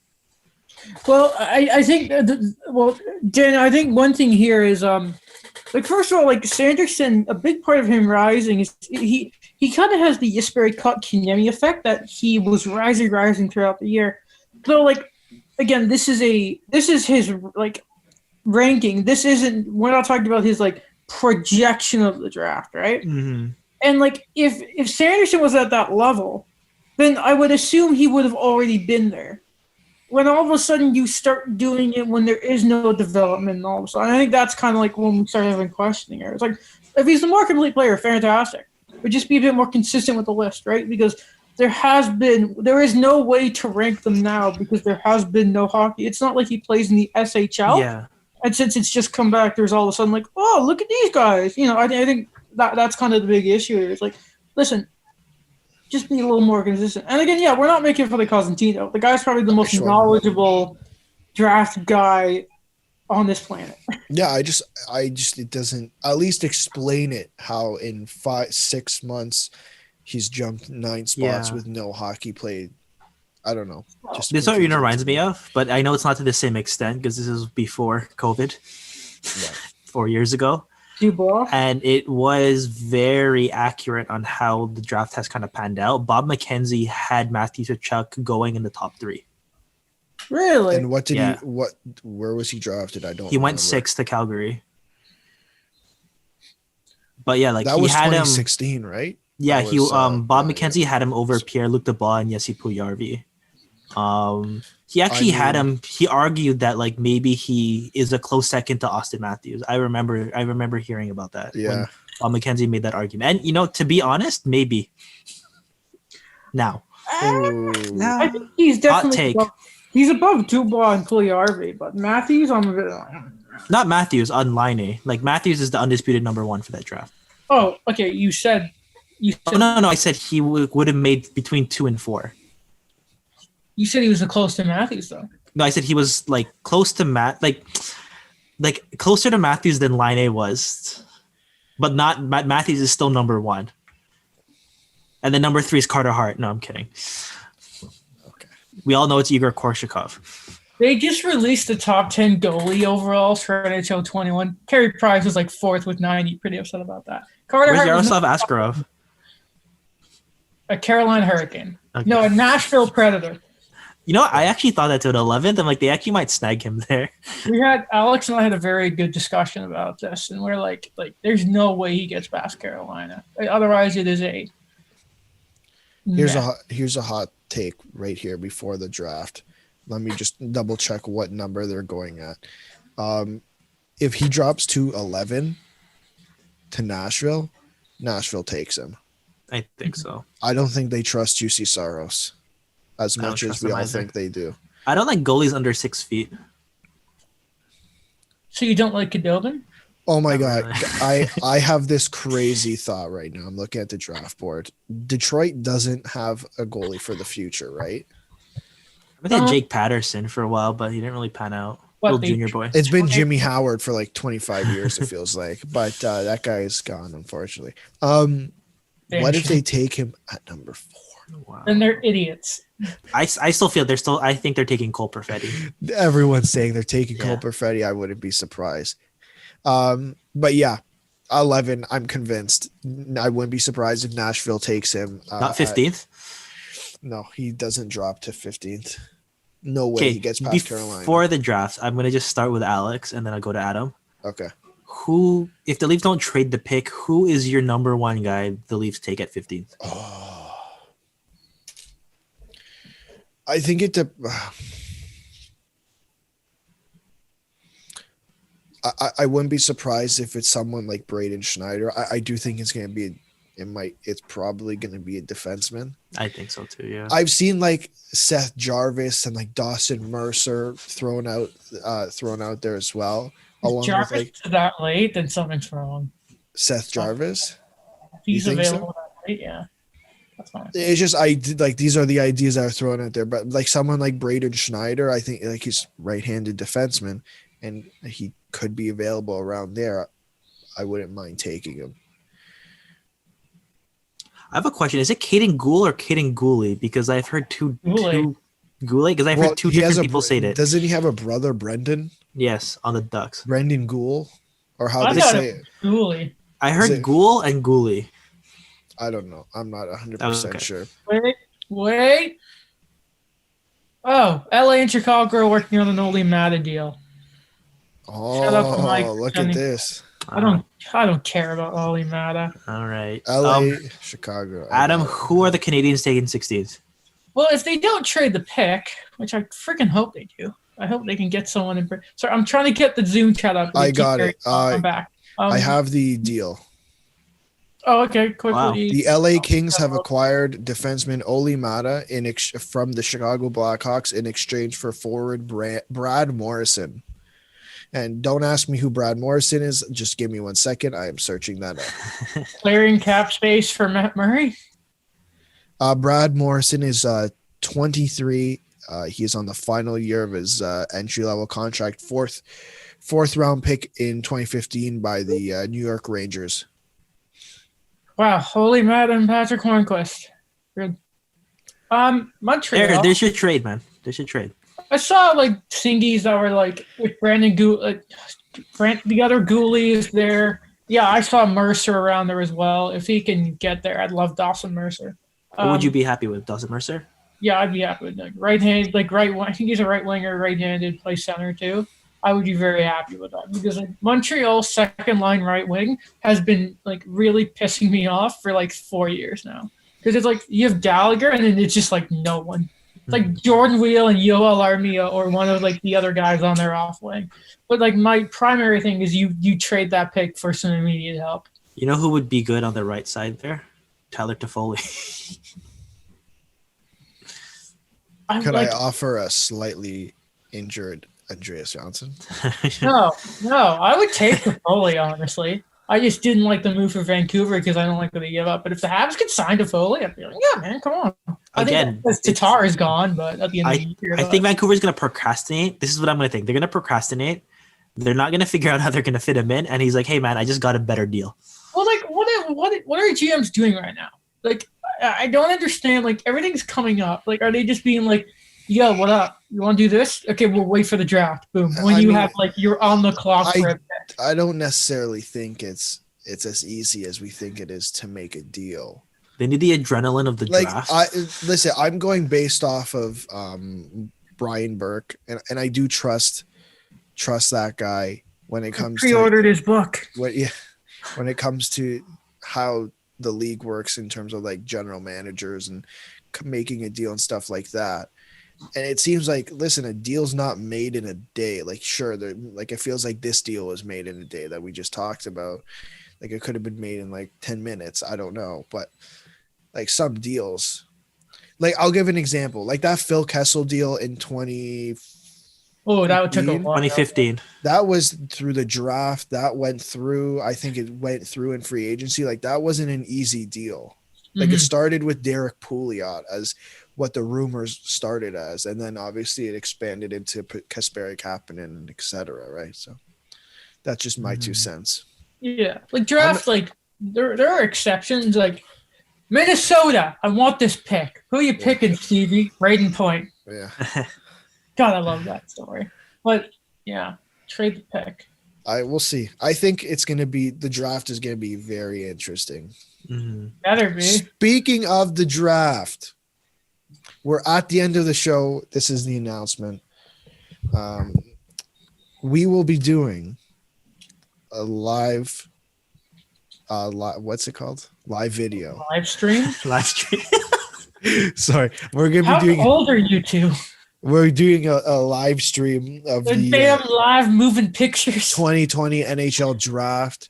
Well, I think Dan, I think one thing here is first of all, Sanderson, a big part of him rising is he kind of has the Jesperi Kotkaniemi effect that he was rising throughout the year. So again, this is his ranking. We're not talking about his projection of the draft, right? Mm-hmm. And if Sanderson was at that level, then I would assume he would have already been there. When all of a sudden you start doing it when there is no development, and all of a sudden, I think that's kind of when we start having questioning here. It's if he's the more complete player, fantastic. But just be a bit more consistent with the list, right? Because there is no way to rank them now because there has been no hockey. It's not like he plays in the SHL. Yeah. And since it's just come back, there's all of a sudden oh, look at these guys. I think that's kind of the big issue here. It's listen, just be a little more consistent. And again, we're not making for the Cosentino. The guy's probably the most knowledgeable draft guy on this planet. Yeah, I just it doesn't at least explain it how in 5-6 months he's jumped 9 spots with no hockey played. I don't know. This what reminds me of, but I know it's not to the same extent because this is before COVID. Yeah. 4 years ago. Dubois. And it was very accurate on how the draft has kind of panned out. Bob McKenzie had Matthew Tkachuk going in the top 3. Really? And what did Yeah. where was he drafted? I don't He went remember. 6th to Calgary. But yeah, like That he was had him. 2016, right? Yeah, That he was, Bob yeah. McKenzie had him over Pierre-Luc Dubois and Jesse Puljujarvi. He actually had him. He argued that like maybe he is a close second to Austin Matthews. I remember hearing about that. Yeah. When McKenzie made that argument, and to be honest, maybe. Now, I think he's definitely he's above Dubois and Puljujarvi, but Matthews, I'm a bit. Not Matthews on line A. Like Matthews is the undisputed number 1 for that draft. Oh, okay. You said. Oh, no. I said he would have made between 2 and 4. You said he was close to Matthews, though. No, I said he was like close to like closer to Matthews than line A was, but not Matthews is still number 1. And then number 3 is Carter Hart. No, I'm kidding. Okay. We all know it's Igor Korshakov. They just released the top 10 goalie overalls for NHL 21. Carey Price was like 4th with 90. Pretty upset about that. Carter Where's Hart was Yaroslav Askarov? a Carolina Hurricane. Okay. No, a Nashville Predator. You know, I actually thought that to an 11th. I'm like, they actually might snag him there. Alex and I had a very good discussion about this, and we're like, there's no way he gets past Carolina. Otherwise, it is a. Here's a hot take right here before the draft. Let me just double check what number they're going at. If he drops to 11 to Nashville takes him. I think so. I don't think they trust UC Saros as I don't much as trust we them all either. think they do. I don't like goalies under 6 feet. So you don't like Khudobin? Oh my Not God. really. I have this crazy thought right now. I'm looking at the draft board. Detroit doesn't have a goalie for the future, right? I had Jake Patterson for a while, but he didn't really pan out. Little junior boy. It's been Jimmy Howard for like 25 years, it feels like. But that guy is gone, unfortunately. What if they take him at number 4? Wow. Then they're idiots. I still feel I think they're taking Cole Perfetti. Everyone's saying they're taking Yeah. Cole Perfetti. I wouldn't be surprised. But yeah, 11, I'm convinced. I wouldn't be surprised if Nashville takes him. Not 15th? No, he doesn't drop to 15th. No way he gets past Carolina. Before the draft, I'm going to just start with Alex, and then I'll go to Adam. Okay. Who, if the Leafs don't trade the pick, who is your number 1 guy the Leafs take at 15th? Oh. I think I wouldn't be surprised if it's someone like Braden Schneider. I do think it's going to be it's probably going to be a defenseman. I think so too, yeah. I've seen like Seth Jarvis and like Dawson Mercer thrown out there as well. If Jarvis is that late, then something's wrong. Seth Jarvis. If he's You think so? available that late, yeah. That's fine. It's just these are the ideas that are thrown out there, but like someone like Braden Schneider, I think like he's right-handed defenseman, and he could be available around there. I wouldn't mind taking him. I have a question. Is it Caden Gould or Caden Gooley? Because I've heard two Goulet, because I've heard two different people say it. Doesn't he have a brother, Brendan? Yes, on the Ducks. Brendan Gould, or how I they thought say it it? was Dooley. I heard Gould and Gooley. I don't know. I'm not 100% Okay. sure. Wait. Oh, LA and Chicago are working on an Oli Mata deal. Shut up, Mike. Look at this. I don't care about Oli Mata. All right. LA, Chicago. Adam, who are the Canadians taking 16th? Well, if they don't trade the pick, which I freaking hope they do, I hope they can get someone in. Sorry, I'm trying to get the Zoom chat up. I got it. I'm back. I have the deal. Oh, okay. Quickly. Wow. The LA Kings have acquired defenseman Oli Mata from the Chicago Blackhawks in exchange for forward Brad Morrison. And don't ask me who Brad Morrison is. Just give me 1 second. I am searching that up. Clearing cap space for Matt Murray. Brad Morrison is 23. He is on the final year of his entry-level contract. Fourth round pick in 2015 by the New York Rangers. Wow, Holy Matt and Patrick Hornquist. Good. Montreal. There's your trade, man. There's your trade. I saw like singies that were like with Brandon Gould. The other goalie is there. Yeah, I saw Mercer around there as well. If he can get there, I'd love Dawson Mercer. What would you be happy with, Dawson Mercer? Yeah, I'd be happy with that. Right-handed, like right. I think he's a right winger, right-handed, plays center too. I would be very happy with that because like, Montreal's second line right wing has been like really pissing me off for like 4 years now. Because it's like you have Gallagher and then it's just like no one. It's like Jordan Wheel and Yoel Armia or one of like the other guys on their off wing. But like my primary thing is you trade that pick for some immediate help. You know who would be good on the right side there? Tyler Toffoli. Could I offer a slightly injured Andreas Johnson? No. I would take Toffoli, honestly. I just didn't like the move for Vancouver because I don't like what they give up. But if the Habs could sign Toffoli, I'd be like, yeah, man, come on. Again, Tatar is gone, but at the end of the year. I think Vancouver's going to procrastinate. This is what I'm going to think. They're going to procrastinate. They're not going to figure out how they're going to fit him in. And he's like, hey, man, I just got a better deal. Well, like, what are GMs doing right now? Like, I don't understand. Like, everything's coming up. Like, are they just being like, yo, what up? You want to do this? Okay, we'll wait for the draft. Boom. When you're on the clock for a pick. I don't necessarily think it's as easy as we think it is to make a deal. They need the adrenaline of the draft. Listen, I'm going based off of Brian Burke, and I do trust that guy when it comes pre-ordered his book. When it comes to how the league works in terms of like general managers and making a deal and stuff like that. And it seems like, listen, a deal's not made in a day. Like, sure, like it feels like this deal was made in a day that we just talked about. Like it could have been made in like 10 minutes. I don't know. But like some deals, like I'll give an example, like that Phil Kessel deal in 2015. Oh, that took a while. 2015. That was through the draft. That went through, I think it went through in free agency. Like that wasn't an easy deal. Like it started with Derek Pouliot as what the rumors started as. And then obviously it expanded into Kasperi Kapanen and et cetera. Right. So that's just my 2 cents. Yeah. Like draft, like there are exceptions. Like Minnesota, I want this pick. Who are you picking, Stevie? Braden Point. Yeah. God, I love that story. But yeah, trade the pick. We'll see. I think the draft is going to be very interesting. Better be. Speaking of the draft, we're at the end of the show. This is the announcement. We will be doing a live, what's it called? Live video. Live stream? Live stream. Sorry. We're going to be doing. How old are you two? We're doing a live stream of the damn live moving pictures 2020 NHL draft.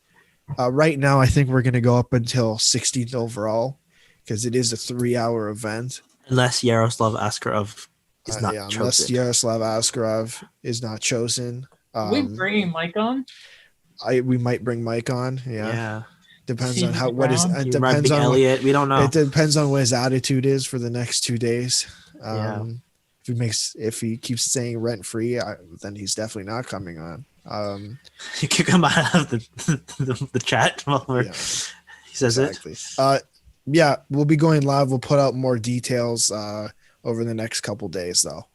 Right now, I think we're going to go up until 16th overall because it is a 3-hour event. Unless Yaroslav Askarov is not chosen. Unless Yaroslav Askarov is not chosen. We bringing Mike on? We might bring Mike on. Yeah. Depends on it depends on Elliot. We don't know. It depends on what his attitude is for the next 2 days. If he keeps saying rent free, then he's definitely not coming on. You can come out of the chat while he says exactly. It. We'll be going live. We'll put out more details over the next couple days, though.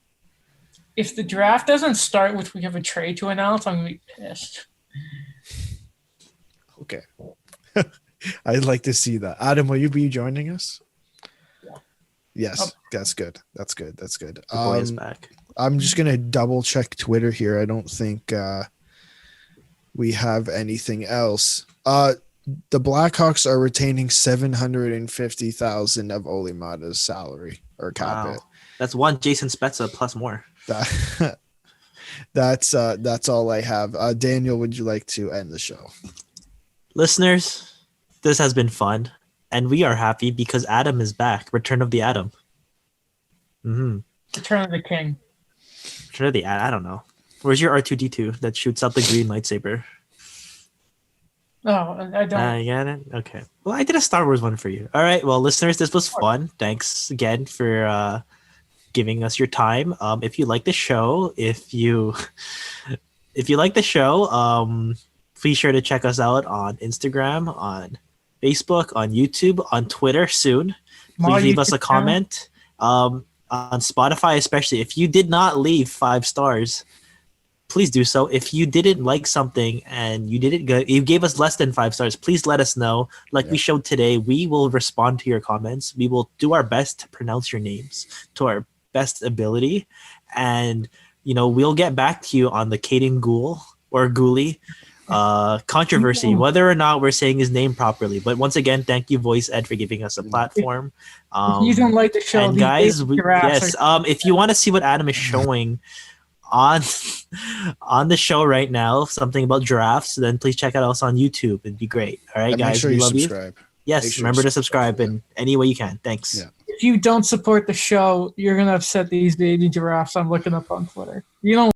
If the draft doesn't start, which we have a trade to announce, I'm gonna be pissed. Okay, I'd like to see that. Adam, will you be joining us? Yes, that's good. That's good. The boy is back. I'm just gonna double check Twitter here. I don't think we have anything else. The Blackhawks are retaining $750,000 of Olli Maatta's salary or cap it. That's one Jason Spezza plus more. That's all I have. Daniel, would you like to end the show? Listeners, this has been fun. And we are happy because Adam is back. Return of the Adam. Return of the King. Return of the Adam. I don't know. Where's your R2-D2 that shoots out the green lightsaber? Oh, I don't. You got it? Okay. Well, I did a Star Wars one for you. All right. Well, listeners, this was fun. Thanks again for giving us your time. If you like the show, please sure to check us out on Instagram, on Facebook, on YouTube, on Twitter soon. Please leave us a comment. On Spotify, especially. If you did not leave 5 stars, please do so. If you didn't like something and you gave us less than 5 stars, please let us know. Like we showed today, we will respond to your comments. We will do our best to pronounce your names to our best ability, and we'll get back to you on the Caden Ghoul or Ghoulie controversy, whether or not we're saying his name properly. But once again, thank you, Voice Ed, for giving us a platform. If you don't like the show, and guys, if you want to see what Adam is showing on the show right now, something about giraffes, then please check out us on YouTube. It'd be great. All right, guys, we love you. Yes, remember to subscribe in any way you can. Thanks. If you don't support the show, you're gonna upset these baby giraffes. I'm looking up on Twitter. You don't